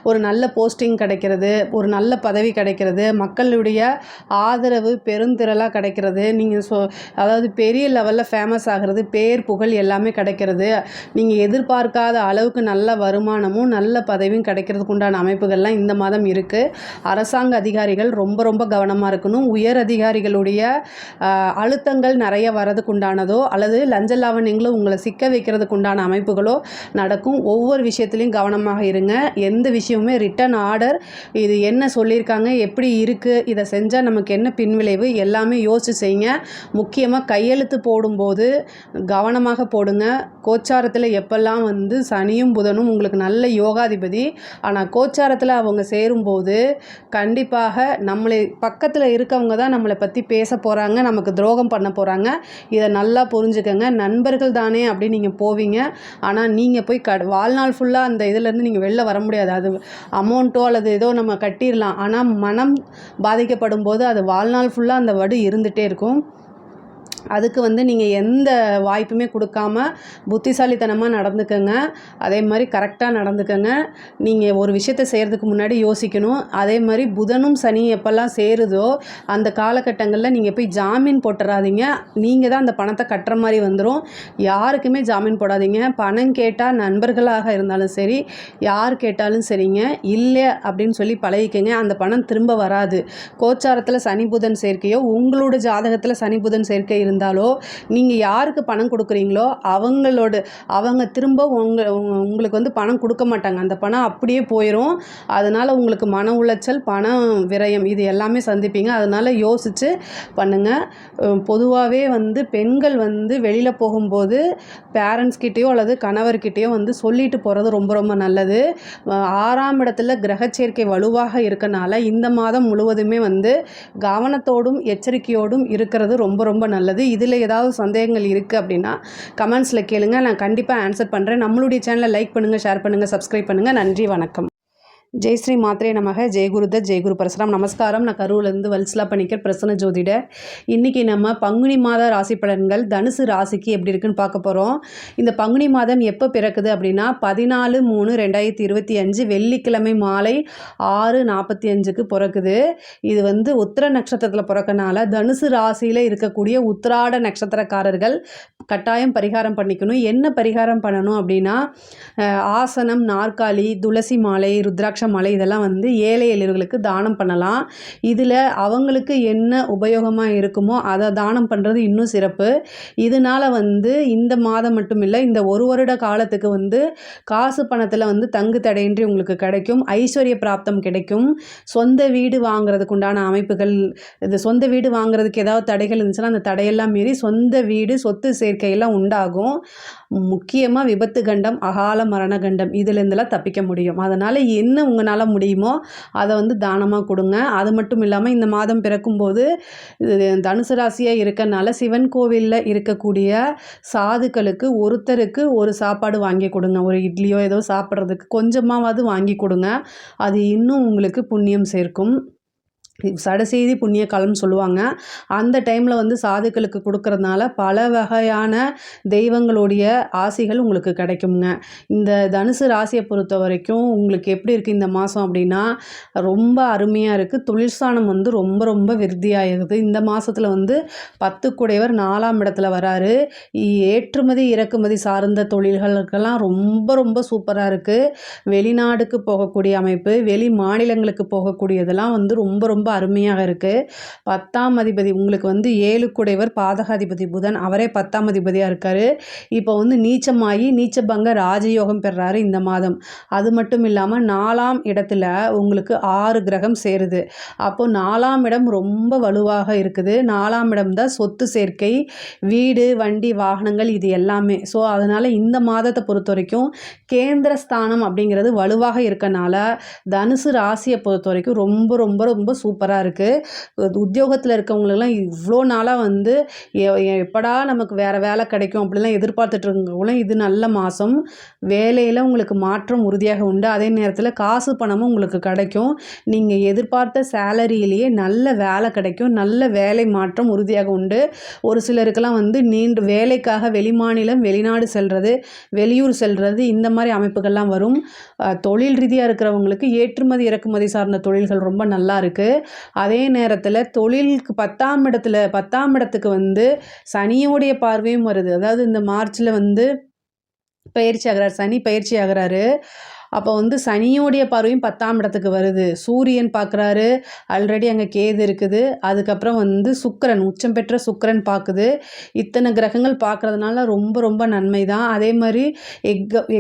Speaker 1: ஒரு நல்ல போஸ்டிங் கிடைக்கிறது, ஒரு நல்ல பதவி கிடைக்கிறது, மக்களுடைய ஆதரவு பெருந்திரளாக கிடைக்கிறது, நீங்கள் அதாவது பெரிய லெவலில் ஃபேமஸ் ஆகிறது, பேர் புகழ் எல்லாமே கிடைக்கிறது. நீங்கள் எதிர்பார்க்காத அளவுக்கு நல்ல வருமானமும் நல்ல பதவியும் கிடைக்கிறதுக்கு உண்டான அமைப்புகள்லாம் இந்த மாதம் இருக்குது. அரசாங்க அதிகாரிகள் ரொம்ப ரொம்ப கவனமாக இருக்கணும். உயர் அதிகாரிகளுடைய அழுத்தங்கள் நிறைய வரதுக்கு உண்டானதோ அல்லது லஞ்ச லாவண்யங்களும் உங்களை சிக்க வைக்கிறதுக்கு உண்டான அமைப்புகளோ நடக்கும். ஒவ்வொரு விஷயத்துலையும் கவனமாக இருங்க. எந்த விஷயமுமே ரிட்டன் ஆர்டர், இது என்ன சொல்லியிருக்காங்க, எப்படி இருக்குது, இதை செஞ்சால் நமக்கு என்ன பின்விளைவு எல்லாமே யோசிச்சு செய்யுங்க. முக்கியமாக கையெழுத்து போடும்போது கவனமாக போடுங்க. கோச்சாரத்தில் எப்பெல்லாம் வந்து சனியும் புதனும் உங்களுக்கு நல்ல யோகாதிபதி, ஆனால் கோச்சாரத்தில் அவங்க சேரும்போது கண்டிப்பாக நம்மளை பக்கத்தில் இருக்கவங்க தான் நம்மளை பற்றி பேச போகிறாங்க, நமக்கு துரோகம் பண்ண போகிறாங்க. இதை நல்லா புரிஞ்சுக்கங்க. நண்பர்கள் தானே அப்படின்னு நீங்கள் போவீங்க. ஆனால் நீங்கள் போய் வாழ்நாள் ஃபுல்லாக அந்த இதிலேருந்து நீங்கள் வெளில வர முடியாது. அது அமௌண்ட்டோ அல்லது ஏதோ நம்ம கட்டிடலாம். ஆனால் மனம் பாதிக்கப்படும் போது அது வாழ்நாள் ஃபுல்லாக அந்த வடு இருந்துகிட்டே இருக்கும். அதுக்கு வந்து நீங்கள் எந்த வாய்ப்புமே கொடுக்காம புத்திசாலித்தனமாக நடந்துக்கங்க. அதே மாதிரி கரெக்டாக நடந்துக்கங்க. நீங்கள் ஒரு விஷயத்தை செய்கிறதுக்கு முன்னாடி யோசிக்கணும். அதே மாதிரி புதனும் சனி எப்போல்லாம் சேருதோ அந்த காலகட்டங்களில் நீங்கள் போய் ஜாமீன் போட்டுறாதீங்க. நீங்கள் தான் அந்த பணத்தை கட்டுற மாதிரி வந்துடும். யாருக்குமே ஜாமீன் போடாதீங்க. பணம் கேட்டால் நண்பர்களாக இருந்தாலும் சரி, யார் கேட்டாலும் சரிங்க, இல்லை அப்படின்னு சொல்லி பழகிக்கங்க. அந்த பணம் திரும்ப வராது. கோச்சாரத்தில் சனி புதன் சேர்க்கையோ உங்களோட ஜாதகத்தில் சனி புதன் சேர்க்கை இருந்தாலோ நீங்கள் யாருக்கு பணம் கொடுக்குறீங்களோ அவங்க திரும்ப உங்களுக்கு வந்து பணம் கொடுக்க மாட்டாங்க. அந்த பணம் அப்படியே போயிடும். அதனால் உங்களுக்கு மன உளைச்சல், பணம் விரயம் இது எல்லாமே சந்திப்பீங்க. அதனால் யோசித்து பண்ணுங்கள். பொதுவாகவே வந்து பெண்கள் வந்து வெளியில் போகும்போது பேரண்ட்ஸ்கிட்டேயோ அல்லது கணவர்கிட்டேயோ வந்து சொல்லிட்டு போகிறது ரொம்ப ரொம்ப நல்லது. 6ஆம் இடத்துல கிரகச்சேர்க்கை வலுவாக இருக்கனால இந்த மாதம் முழுவதுமே வந்து கவனத்தோடும் எச்சரிக்கையோடும் இருக்கிறது ரொம்ப ரொம்ப நல்லது. இதில் ஏதாவது சந்தேகங்கள் இருக்குது அப்படின்னா கமெண்ட்ஸில் கேளுங்க. நான் கண்டிப்பாக ஆன்சர் பண்ணுறேன். நம்மளுடைய சேனலை லைக் பண்ணுங்கள், ஷேர் பண்ணுங்கள், சப்ஸ்கிரைப் பண்ணுங்கள். நன்றி, வணக்கம். ஜெய் ஸ்ரீ மாத்ரே நமக. ஜெய்குருதத், ஜெய்குரு பரசுராம். நமஸ்காரம். நான் கரூர்லேருந்து வல்சலா பணிக்கர், பிரசன்ன ஜோதிடர். இன்றைக்கி நம்ம பங்குனி மாத ராசி பலன்கள் தனுசு ராசிக்கு எப்படி இருக்குன்னு பார்க்க போகிறோம். இந்த பங்குனி மாதம் எப்போ பிறக்குது அப்படின்னா 14/3/2025 வெள்ளிக்கிழமை மாலை 6:45க்கு பிறக்குது. இது வந்து உத்திர நட்சத்திரத்தில் பிறக்கனால தனுசு ராசியில் இருக்கக்கூடிய உத்திராட நட்சத்திரக்காரர்கள் கட்டாயம் பரிகாரம் பண்ணிக்கணும். என்ன பரிகாரம் பண்ணணும் அப்படின்னா ஆசனம், நாற்காலி, துளசி மாலை, ருத்ராட்ச மலை இதெல்லாம் வந்து ஏழை எளியவர்களுக்கு தானம் பண்ணலாம். இதில் அவங்களுக்கு என்ன உபயோகமாக இருக்குமோ அதை தானம் பண்ணுறது இன்னும் சிறப்பு. இதனால வந்து இந்த மாதம் மட்டும் இல்லை, இந்த ஒரு வருட காலத்துக்கு வந்து காசு பணத்தில் வந்து தங்கு தடையின்றி உங்களுக்கு கிடைக்கும். ஐஸ்வர்ய பிராப்தம் கிடைக்கும். சொந்த வீடு வாங்குறதுக்கு உண்டான அமைப்புகள், இது சொந்த வீடு வாங்குறதுக்கு ஏதாவது தடைகள் இருந்துச்சுன்னா அந்த தடையெல்லாம் மீறி சொந்த வீடு சொத்து சேர்க்கையெல்லாம் உண்டாகும். முக்கியமாக விபத்து கண்டம், அகால மரண கண்டம் இதுலேருந்துலாம் தப்பிக்க முடியும். அதனால் என்ன உங்களால் முடியுமோ அதை வந்து தானமாக கொடுங்க. அது மட்டும் இல்லாமல் இந்த மாதம் பிறக்கும்போது தனுசு ராசியாக இருக்கனால சிவன் கோவிலில் இருக்கக்கூடிய சாதுக்களுக்கு ஒருத்தருக்கு ஒரு சாப்பாடு வாங்கி கொடுங்க. ஒரு இட்லியோ ஏதோ சாப்பிட்றதுக்கு கொஞ்சமாவது வாங்கி கொடுங்க. அது இன்னும் உங்களுக்கு புண்ணியம் சேர்க்கும். சடசெய்தி புண்ணிய காலம்னு சொல்லுவாங்க. அந்த டைமில் வந்து சாதுக்களுக்கு கொடுக்கறதுனால பல வகையான தெய்வங்களுடைய ஆசிகள் உங்களுக்கு கிடைக்குங்க. இந்த தனுசு ராசியை பொறுத்த வரைக்கும் உங்களுக்கு எப்படி இருக்குது இந்த மாதம் அப்படின்னா, ரொம்ப அருமையாக இருக்குது. தொழில்ஸ்தானம் வந்து ரொம்ப ரொம்ப விருத்தியாகுது. இந்த மாதத்தில் வந்து 10 குடையவர் 4ஆம் இடத்துல வராரு. ஏற்றுமதி இறக்குமதி சார்ந்த தொழில்களுக்கெல்லாம் ரொம்ப ரொம்ப சூப்பராக இருக்குது. வெளிநாடுக்கு போகக்கூடிய அமைப்பு, வெளி மாநிலங்களுக்கு போகக்கூடியதெல்லாம் வந்து ரொம்ப ரொம்ப அருமையாக இருக்குது. 10ஆம் அதிபதி உங்களுக்கு வந்து 7 குடைவர் பாதகாதிபதி புதன், அவரே 10ஆம் அதிபதியாக இருக்கார். இப்போ வந்து நீச்சமாகி நீச்சபங்க ராஜயோகம் பெறாரு இந்த மாதம். அது மட்டும் இல்லாமல் 4ஆம் இடத்துல உங்களுக்கு 6 கிரகம் சேருது. அப்போது 4ஆம் இடம் ரொம்ப வலுவாக இருக்குது. 4ஆம் இடம் தான் சொத்து சேர்க்கை, வீடு வண்டி வாகனங்கள் இது எல்லாமே. ஸோ அதனால் இந்த மாதத்தை பொறுத்த வரைக்கும் கேந்திரஸ்தானம் அப்படிங்கிறது வலுவாக இருக்கனால தனுசு ராசியை பொறுத்த வரைக்கும் ரொம்ப ரொம்ப ரொம்ப சூப்பராக இருக்குது. உத்தியோகத்தில் இருக்கவங்களுக்கெல்லாம் இவ்வளோ நாளாக வந்து எப்படா நமக்கு வேறு வேலை கிடைக்கும் அப்படிலாம் எதிர்பார்த்துட்டு இருக்கவங்களும் இது நல்ல மாதம். வேலையில் உங்களுக்கு மாற்றம் உறுதியாக உண்டு. அதே நேரத்தில் காசு பணமும் உங்களுக்கு கிடைக்கும். நீங்கள் எதிர்பார்த்த சேலரியிலேயே நல்ல வேலை கிடைக்கும். நல்ல வேலை மாற்றம் உறுதியாக உண்டு. ஒரு சிலருக்கெல்லாம் வந்து நீண்ட வேலைக்காக வெளிமாநிலம் வெளிநாடு செல்வது, வெளியூர் செல்வது இந்த மாதிரி அமைப்புகள்லாம் வரும். தொழில் ரீதியாக இருக்கிறவங்களுக்கு ஏற்றுமதி இறக்குமதி சார்ந்த தொழில்கள் ரொம்ப நல்லா இருக்குது. அதே நேரத்தில் தொழிலுக்கு 10ஆம் இடத்துக்கு வந்து சனியோடைய பார்வையும் வருது. அதாவது இந்த மார்ச்சில் வந்து பயிற்சி ஆகிறார், சனி பயிற்சி ஆகிறாரு. அப்போ வந்து சனியோடைய பார்வையும் 10ஆம் இடத்துக்கு வருது. சூரியன் பார்க்குறாரு, ஆல்ரெடி அங்கே கேது இருக்குது. அதுக்கப்புறம் வந்து சுக்கிரன், உச்சம் பெற்ற சுக்கிரன் பார்க்குது. இத்தனை கிரகங்கள் பார்க்குறதுனால ரொம்ப ரொம்ப நன்மை தான். அதே மாதிரி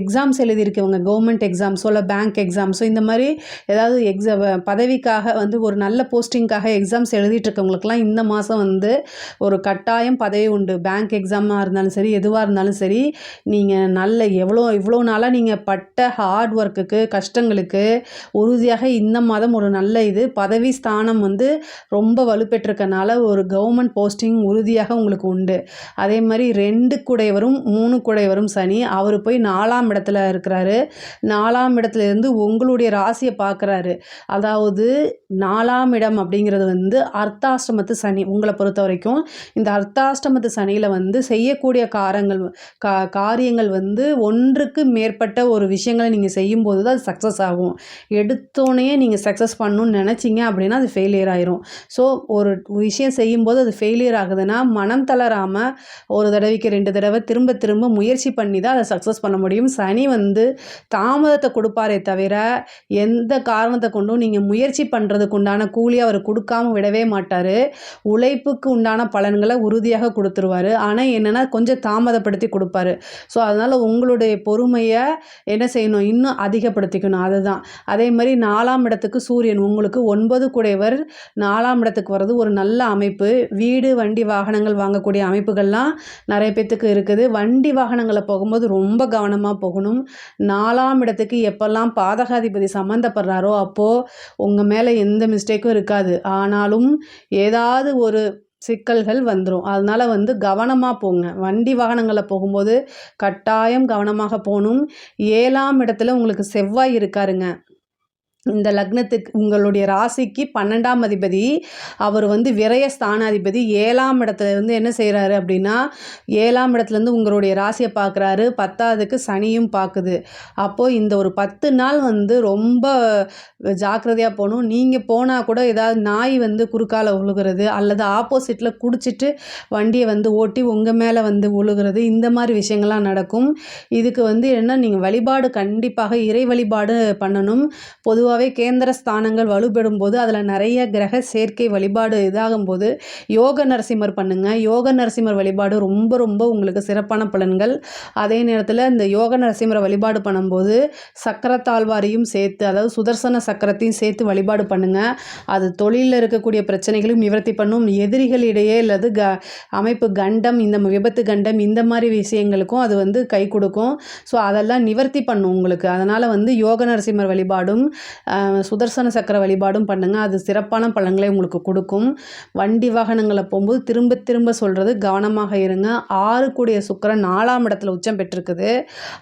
Speaker 1: எக்ஸாம்ஸ் எழுதியிருக்கவங்க, கவர்மெண்ட் எக்ஸாம்ஸோ இல்லை பேங்க் எக்ஸாம்ஸோ இந்த மாதிரி ஏதாவது பதவிக்காக வந்து ஒரு நல்ல போஸ்டிங்காக எக்ஸாம்ஸ் எழுதிட்டு இருக்கவங்களுக்குலாம் இந்த மாதம் வந்து ஒரு கட்டாயம் பதவி உண்டு. பேங்க் எக்ஸாமாக இருந்தாலும் சரி, எதுவாக இருந்தாலும் சரி, நீங்கள் நல்ல இவ்வளோ நாளாக நீங்கள் பட்ட ஹார்ட் ஒர்க்குக்கு கஷ்டங்களுக்கு உறுதியாக இந்த மாதம் ஒரு நல்ல பதவி ஸ்தானம் வந்து ரொம்ப வலுப்பெற்றிருக்கனால ஒரு கவர்மெண்ட் போஸ்டிங் உறுதியாக உங்களுக்கு உண்டு. அதே மாதிரி 2 குடையவரும் 3 குடையவரும் சனி, அவர் போய் 4ஆம் இடத்துல இருக்கிறாரு. 4ஆம் இடத்துல இருந்து உங்களுடைய ராசியை பார்க்குறாரு. அதாவது 4ஆம் இடம் அப்படிங்கிறது வந்து அர்த்தாஷ்டமத்து சனி. உங்களை பொறுத்த வரைக்கும் இந்த அர்த்தாஷ்டமத்து சனியில் வந்து செய்யக்கூடிய காரியங்கள் வந்து ஒன்றுக்கு மேற்பட்ட ஒரு விஷயங்களை நீங்கள் செய்யும்போது தான் அது சக்ஸஸ் ஆகும். எடுத்தோடனே நீங்கள் சக்ஸஸ் பண்ணணும்னு நினச்சிங்க அப்படின்னா அது ஃபெயிலியர் ஆயிரும். ஸோ ஒரு விஷயம் செய்யும்போது அது ஃபெயிலியர் ஆகுதுன்னா மனம் தளராமல் ஒரு தடவைக்கு 2 தடவை திரும்ப திரும்ப முயற்சி பண்ணி தான் அதை சக்ஸஸ் பண்ண முடியும். சனி வந்து தாமதத்தை கொடுப்பாரே தவிர எந்த காரணத்தை கொண்டும் நீங்கள் முயற்சி பண்ணுறதுக்கு உண்டான கூலி அவர் கொடுக்காம விடவே மாட்டார். உழைப்புக்கு உண்டான பலன்களை உறுதியாக கொடுத்துருவார். ஆனால் என்னென்னா கொஞ்சம் தாமதப்படுத்தி கொடுப்பாரு. ஸோ அதனால் உங்களுடைய பொறுமையை என்ன செய்யணும், இன்னும் அதிகப்படுத்திக்கணும். அதுதான். அதே மாதிரி 4ஆம் இடத்துக்கு சூரியன் உங்களுக்கு 9 குடையவர் 4ஆம் இடத்துக்கு வர்றது ஒரு நல்ல அமைப்பு. வீடு வண்டி வாகனங்கள் வாங்கக்கூடிய அமைப்புகள்லாம் நிறைய பேத்துக்கு இருக்குது. வண்டி வாகனங்களை போகும்போது ரொம்ப கவனமாக போகணும். 4ஆம் இடத்துக்கு எப்பெல்லாம் பாதகாதிபதி சம்மந்தப்படுறாரோ அப்போது உங்கள் மேலே எந்த மிஸ்டேக்கும் இருக்காது. ஆனாலும் ஏதாவது ஒரு சிக்கல்கள் வந்துடும். அதனால் வந்து கவனமாக போங்க. வண்டி வாகனங்களை போகும்போது கட்டாயம் கவனமாக போகணும். 7ஆம் இடத்துல உங்களுக்கு செவ்வாய் இருக்காருங்க. இந்த லக்னத்துக்கு உங்களுடைய ராசிக்கு 12ஆம் அதிபதி, அவர் வந்து விரய ஸ்தானாதிபதி 7ஆம் இடத்துல இருந்து என்ன செய்கிறாரு அப்படின்னா 7ஆம் இடத்துலேருந்து உங்களுடைய ராசியை பார்க்குறாரு. 10ஆவதுக்கு சனியும் பார்க்குது. அப்போது இந்த ஒரு 10 நாள் வந்து ரொம்ப ஜாக்கிரதையாக போகணும். நீங்கள் போனால் கூட ஏதாவது நாய் வந்து குறுக்கால உழுகிறது அல்லது ஆப்போசிட்டில் குடிச்சிட்டு வண்டியை வந்து ஓட்டி உங்கள் மேலே வந்து உழுகிறது, இந்த மாதிரி விஷயங்கள்லாம் நடக்கும். இதுக்கு வந்து என்ன, நீங்கள் வழிபாடு கண்டிப்பாக இறை வழிபாடு பண்ணணும். பொதுவாக பொதுவாகவே கேந்திர ஸ்தானங்கள் வலுப்பெறும்போது அதில் நிறைய கிரக சேர்க்கை வழிபாடு இதாகும்போது யோக நரசிம்மர் பண்ணுங்கள். யோக நரசிம்மர் வழிபாடு ரொம்ப ரொம்ப உங்களுக்கு சிறப்பான பலன்கள். அதே நேரத்தில் இந்த யோக நரசிம்மரை வழிபாடு பண்ணும்போது சக்கரத்தாழ்வாரையும் சேர்த்து, அதாவது சுதர்சன சக்கரத்தையும் சேர்த்து வழிபாடு பண்ணுங்கள். அது தொழிலில் இருக்கக்கூடிய பிரச்சனைகளையும் நிவர்த்தி பண்ணும். எதிரிகளிடையே அல்லது அமைப்பு கண்டம், இந்த விபத்து கண்டம், இந்த மாதிரி விஷயங்களுக்கும் அது வந்து கை கொடுக்கும். ஸோ அதெல்லாம் நிவர்த்தி பண்ணும் உங்களுக்கு. அதனால் வந்து யோக நரசிம்மர் வழிபாடும் சுதர்சன சக்கர வழிபாடும் பண்ணுங்கள். அது சிறப்பான பலன்களை உங்களுக்கு கொடுக்கும். வண்டி வாகனங்களை போகும்போது திரும்ப திரும்ப சொல்கிறது கவனமாக இருங்க. 6 கூடிய சுக்கிரன் 4ஆம் இடத்துல உச்சம் பெற்றிருக்குது.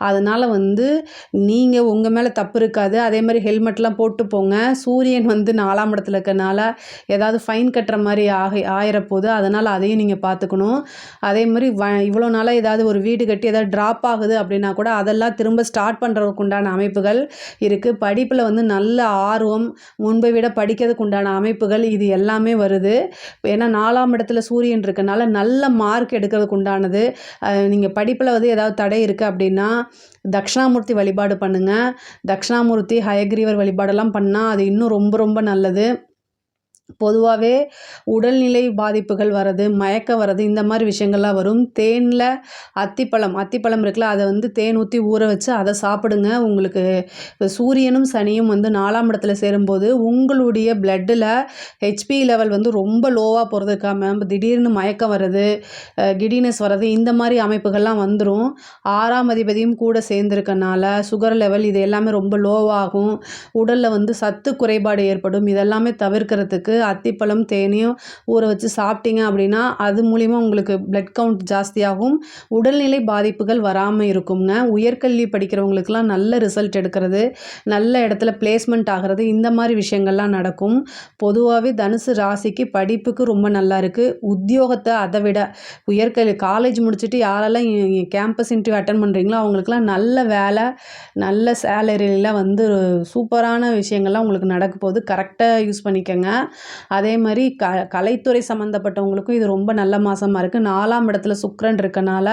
Speaker 1: அதனால் வந்து நீங்கள் உங்கள் மேலே தப்பு இருக்காது. அதே மாதிரி ஹெல்மெட்லாம் போட்டு போங்க. சூரியன் வந்து 4ஆம் இடத்துல இருக்கனால ஏதாவது ஃபைன் கட்டுற மாதிரி ஆயிரப்போகுது. அதனால் அதையும் நீங்கள் பார்த்துக்கணும். அதே மாதிரி இவ்வளோ நாளாக ஏதாவது ஒரு வீடு கட்டி ஏதாவது ட்ராப் ஆகுது அப்படின்னா கூட அதெல்லாம் திரும்ப ஸ்டார்ட் பண்ணுறதுக்கு உண்டான அமைப்புகள் இருக்குது. படிப்பில் வந்து நல்ல ஆர்வம், முன்பை விட படிக்கிறதுக்கு உண்டான அமைப்புகள் இது எல்லாமே வருது. ஏன்னா 4ஆம் இடத்துல சூரியன் இருக்கனால நல்ல மார்க் எடுக்கிறதுக்கு உண்டானது. நீங்கள் படிப்பில் வந்து ஏதாவது தடை இருக்குது அப்படின்னா தட்சிணாமூர்த்தி வழிபாடு பண்ணுங்கள். தட்சிணாமூர்த்தி, ஹயக்ரீவர் வழிபாடெல்லாம் பண்ணால் அது இன்னும் ரொம்ப ரொம்ப நல்லது. பொதுவாகவே உடல்நிலை பாதிப்புகள் வர்றது, மயக்கம் வர்றது, இந்த மாதிரி விஷயங்கள்லாம் வரும். தேனில் அத்திப்பழம் இருக்குல்ல, அதை வந்து தேன் ஊற்றி ஊற வச்சு அதை சாப்பிடுங்க. உங்களுக்கு சூரியனும் சனியும் வந்து 4ஆம் இடத்துல சேரும்போது உங்களுடைய பிளட்டில் ஹெச்பி லெவல் வந்து ரொம்ப லோவாக போகிறதுக்காம திடீர்னு மயக்கம் வர்றது, கிடினஸ் வர்றது, இந்த மாதிரி அமைப்புகள்லாம் வந்துடும். 6ஆம் அதிபதியும் கூட சேர்ந்துருக்கனால சுகர் லெவல் இது எல்லாமே ரொம்ப லோவாகும். உடலில் வந்து சத்து குறைபாடு ஏற்படும். இதெல்லாமே தவிர்க்கிறதுக்கு அத்திப்பழம், தேனையும் ஊற வச்சு சாப்பிட்டீங்க அப்படின்னா அது மூலிமா உங்களுக்கு பிளட் கவுண்ட் ஜாஸ்தியாகும். உடல்நிலை பாதிப்புகள் வராமல் இருக்குங்க. உயர்கல்வி படிக்கிறவங்களுக்குலாம் நல்ல ரிசல்ட் எடுக்கிறது, நல்ல இடத்துல பிளேஸ்மெண்ட் ஆகிறது, இந்த மாதிரி விஷயங்கள்லாம் நடக்கும். பொதுவாகவே தனுசு ராசிக்கு படிப்புக்கு ரொம்ப நல்லா இருக்குது. உத்தியோகத்தை அதை விட உயர்கல்வி காலேஜ் முடிச்சுட்டு யாரெல்லாம் கேம்பஸ் இன்டர்வியூ அட்டன் பண்ணுறீங்களோ அவங்களுக்குலாம் நல்ல வேலை, நல்ல சேலரியில் வந்து சூப்பரான விஷயங்கள்லாம் உங்களுக்கு நடக்க போகுது. கரெக்டாக யூஸ் பண்ணிக்கோங்க. அதே மாதிரி கலைத்துறை சம்மந்தப்பட்டவங்களுக்கும் இது ரொம்ப நல்ல மாதமாக இருக்குது. 4ஆம் இடத்துல சுக்கிரன் இருக்கனால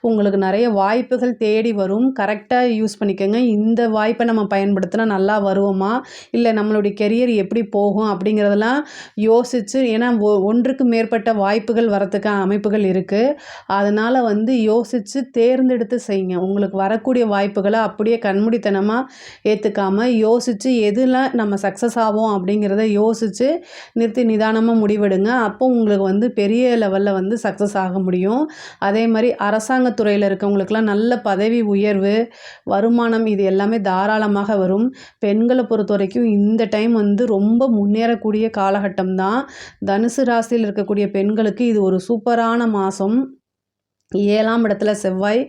Speaker 1: உங்களுக்கு நிறைய வாய்ப்புகள் தேடி வரும். கரெக்டாக யூஸ் பண்ணிக்கோங்க. இந்த வாய்ப்பை நம்ம பயன்படுத்தினா நல்லா வருவோமா, இல்லை நம்மளுடைய கெரியர் எப்படி போகும் அப்படிங்கிறதெல்லாம் யோசித்து, ஏன்னா ஒன்றுக்கு மேற்பட்ட வாய்ப்புகள் வரத்துக்கு அமைப்புகள் இருக்குது. அதனால் வந்து யோசித்து தேர்ந்தெடுத்து செய்யுங்க. உங்களுக்கு வரக்கூடிய வாய்ப்புகளை அப்படியே கண்மூடித்தனமாக ஏற்றுக்காமல் யோசித்து எதில் நம்ம சக்ஸஸ் ஆகும் அப்படிங்கிறத யோசித்து நிறுத்தி நிதானமாக முடிவெடுங்க. அப்போ உங்களுக்கு வந்து பெரிய லெவலில் வந்து சக்ஸஸ் ஆக முடியும். அதே மாதிரி அரசாங்கத்துறையில் இருக்கவங்களுக்கெல்லாம் நல்ல பதவி உயர்வு, வருமானம் இது எல்லாமே தாராளமாக வரும். பெண்களை பொறுத்த வரைக்கும் இந்த டைம் வந்து ரொம்ப முன்னேறக்கூடிய காலகட்டம் தான். தனுசு ராசியில் இருக்கக்கூடிய பெண்களுக்கு இது ஒரு சூப்பரான மாதம். 7ஆம் இடத்துல செவ்வாய்,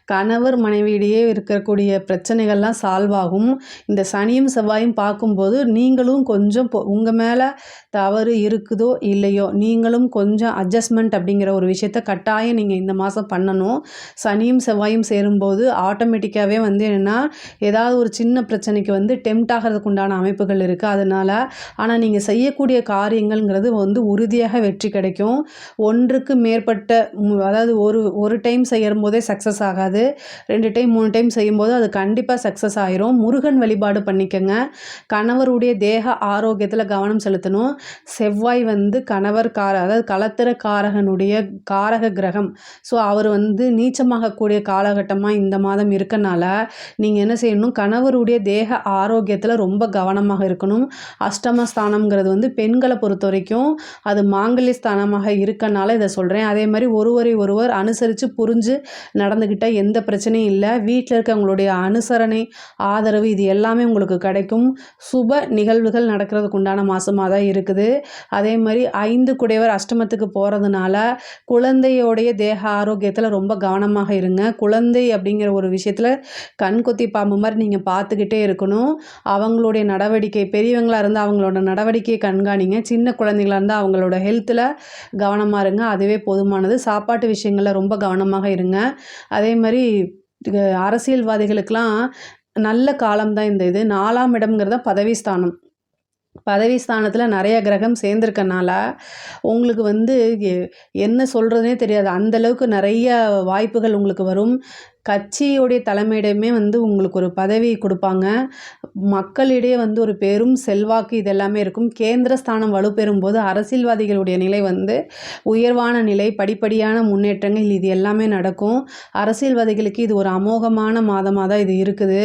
Speaker 1: கணவர் மனைவியிடையே இருக்கக்கூடிய பிரச்சனைகள்லாம் சால்வ் ஆகும். இந்த சனியும் செவ்வாயும் பார்க்கும்போது நீங்களும் கொஞ்சம் உங்கள் மேலே தவறு இருக்குதோ இல்லையோ நீங்களும் கொஞ்சம் அட்ஜஸ்ட்மெண்ட் அப்படிங்கிற ஒரு விஷயத்த கட்டாயம் நீங்கள் இந்த மாதம் பண்ணணும். சனியும் செவ்வாயும் சேரும்போது ஆட்டோமேட்டிக்காகவே வந்து என்னென்னா ஏதாவது ஒரு சின்ன பிரச்சனைக்கு வந்து டெம்ட் ஆகிறதுக்கு உண்டான அமைப்புகள் இருக்குது. அதனால் ஆனால் நீங்கள் செய்யக்கூடிய காரியங்கள்ங்கிறது வந்து உறுதியாக வெற்றி கிடைக்கும். ஒன்றுக்கு மேற்பட்ட அதாவது ஒரு டைம் செய்யும் போதே சக்ஸஸ் ஆகாது. 2 டைம் 3 டைம் செய்யும்போது அது கண்டிப்பாக சக்ஸஸ் ஆயிரும். முருகன் வழிபாடு பண்ணிக்கங்க. கணவருடைய தேக ஆரோக்கியத்தில் கவனம் செலுத்தணும். செவ்வாய் வந்து அதாவது களத்திர காரகனுடைய காரக கிரகம். ஸோ அவர் வந்து நீச்சமாகக்கூடிய காலகட்டமாக இந்த மாதம் இருக்கனால நீங்கள் என்ன செய்யணும், கணவருடைய தேக ஆரோக்கியத்தில் ரொம்ப கவனமாக இருக்கணும். அஷ்டமஸ்தானம்ங்கிறது வந்து பெண்களை பொறுத்த வரைக்கும் அது மாங்கல்ய ஸ்தானமாக இருக்கனால இதை சொல்கிறேன். அதே மாதிரி ஒருவர் அனுசரித்து புரிஞ்சு நடந்துக்கிட்டால் எந்த பிரச்சனையும் இல்லை. வீட்டில் இருக்கவங்களுடைய அனுசரணை, ஆதரவு இது எல்லாமே உங்களுக்கு கிடைக்கும். சுப நிகழ்வுகள் நடக்கிறதுக்கு உண்டான மாதமாக தான் இருக்குது. அதே மாதிரி 5 குடையவர் அஷ்டமத்துக்கு போகிறதுனால குழந்தையோடைய தேக ஆரோக்கியத்தில் ரொம்ப கவனமாக இருங்க. குழந்தை அப்படிங்கிற ஒரு விஷயத்தில் கண்கொத்தி பாம்பு மாதிரி நீங்கள் பார்த்துக்கிட்டே இருக்கணும். அவங்களுடைய நடவடிக்கை, பெரியவங்களாக இருந்தால் அவங்களோட நடவடிக்கையை கண்காணிங்க. சின்ன குழந்தைங்களாக இருந்தால் அவங்களோட ஹெல்த்தில் கவனமாக இருங்க. அதுவே போதுமானது. சாப்பாட்டு விஷயங்களில் ரொம்ப கவனமாக இருங்க. அதே மாதிரி அரசியல்வாதிகளுக்கெல்லாம் நல்ல காலம்தான் இது. 4ஆம் இடம்ங்கிறத பதவி ஸ்தானம். பதவி ஸ்தானத்தில் நிறைய கிரகம் சேர்ந்துருக்கனால உங்களுக்கு வந்து என்ன சொல்கிறதுனே தெரியாது. அந்தளவுக்கு நிறைய வாய்ப்புகள் உங்களுக்கு வரும். கட்சியுடைய தலைமையிடமே வந்து உங்களுக்கு ஒரு பதவி கொடுப்பாங்க. மக்களிடையே வந்து ஒரு பெரும் செல்வாக்கு இதெல்லாமே இருக்கும். கேந்திர ஸ்தானம் வலுப்பெறும் போது அரசியல்வாதிகளுடைய நிலை வந்து உயர்வான நிலை, படிப்படியான முன்னேற்றங்கள் இது எல்லாமே நடக்கும். அரசியல்வாதிகளுக்கு இது ஒரு அமோகமான மாதமாக தான் இது இருக்குது.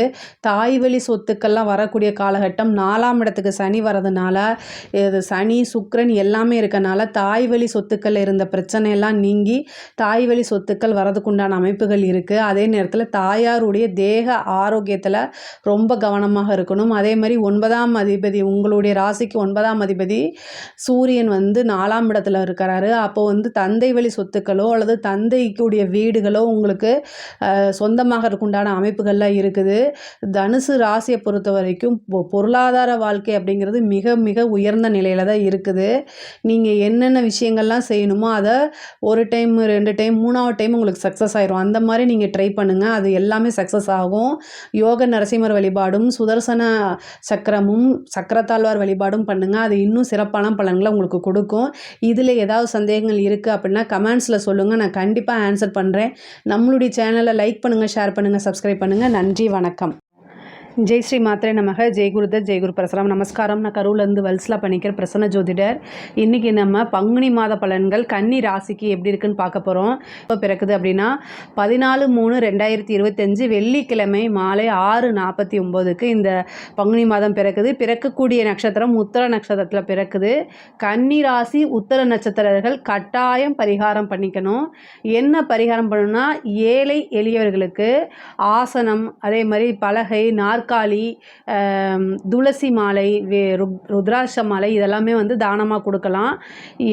Speaker 1: தாய் வழி சொத்துக்கள்லாம் வரக்கூடிய காலகட்டம். 4ஆம் இடத்துக்கு சனி வரதுனால, இது சனி சுக்கிரன் எல்லாமே இருக்கனால தாய் வழி சொத்துக்கள் இருந்த பிரச்சனையெல்லாம் நீங்கி தாய் வழி சொத்துக்கள் வரதுக்குண்டான அமைப்புகள் இருக்குது. அதே நேரத்தில் தாயாருடைய தேக ஆரோக்கியத்தில் ரொம்ப கவனமாக இருக்கணும். அதே மாதிரி 9ஆம் அதிபதி, உங்களுடைய ராசிக்கு 9ஆம் அதிபதி சூரியன் வந்து 4ஆம் இடத்துல இருக்கிறாரு. அப்போ வந்து தந்தை வழி சொத்துக்களோ அல்லது தந்தைக்குடைய வீடுகளோ உங்களுக்கு சொந்தமாக இருக்குண்டான அமைப்புகள்லாம் இருக்குது. தனுசு ராசியை பொறுத்த வரைக்கும் பொருளாதார வாழ்க்கை அப்படிங்கிறது மிக மிக உயர்ந்த நிலையில் தான் இருக்குது. நீங்கள் என்னென்ன விஷயங்கள்லாம் செய்யணுமோ அதை ஒரு டைம் 2 டைம் 3ஆவது டைம் உங்களுக்கு சக்ஸஸ் ஆயிரும். அந்த மாதிரி நீங்கள் ட்ரை பண்ணுங்கள், அது எல்லாமே சக்ஸஸ் ஆகும். யோக நரசிம்மர் வழிபாடும் சுதர்சன சக்கரமும் சக்கரத்தாழ்வார் வழிபாடும் பண்ணுங்கள், அது இன்னும் சிறப்பான பலன்களை உங்களுக்கு கொடுக்கும். இதில் ஏதாவது சந்தேகங்கள் இருக்குது அப்படின்னா கமெண்ட்ஸில் சொல்லுங்கள், நான் கண்டிப்பாக ஆன்சர் பண்ணுறேன். நம்மளுடைய சேனலை லைக் பண்ணுங்கள், ஷேர் பண்ணுங்கள், சப்ஸ்கிரைப் பண்ணுங்கள். நன்றி, வணக்கம். ஜெய் ஸ்ரீ மாத்திரை நமக. ஜெய் குருதத், ஜெய் குரு பிரசரம். நமஸ்காரம். நான் கரூர்லேருந்து வல்ஸ்லா பண்ணிக்கிற பிரசன்ன ஜோதிடர். இன்றைக்கி நம்ம பங்குனி மாத பலன்கள் கன்னி ராசிக்கு எப்படி இருக்குன்னு பார்க்க போகிறோம். இப்போ பிறக்குது அப்படின்னா 14/3/2025 வெள்ளிக்கிழமை மாலை 6:49க்கு இந்த பங்குனி மாதம் பிறக்குது. பிறக்கக்கூடிய நட்சத்திரம் உத்தர நட்சத்திரத்தில் பிறக்குது. கன்னி ராசி உத்தர நட்சத்திரர்கள் கட்டாயம் பரிகாரம் பண்ணிக்கணும். என்ன பரிகாரம் பண்ணணும்னா, ஏழை எளியவர்களுக்கு ஆசனம், அதே மாதிரி பலகை, நாற்காலி, துளசி மாலை, ருத்ராட்ச மாலை இதெல்லாமே வந்து தானமாக கொடுக்கலாம்.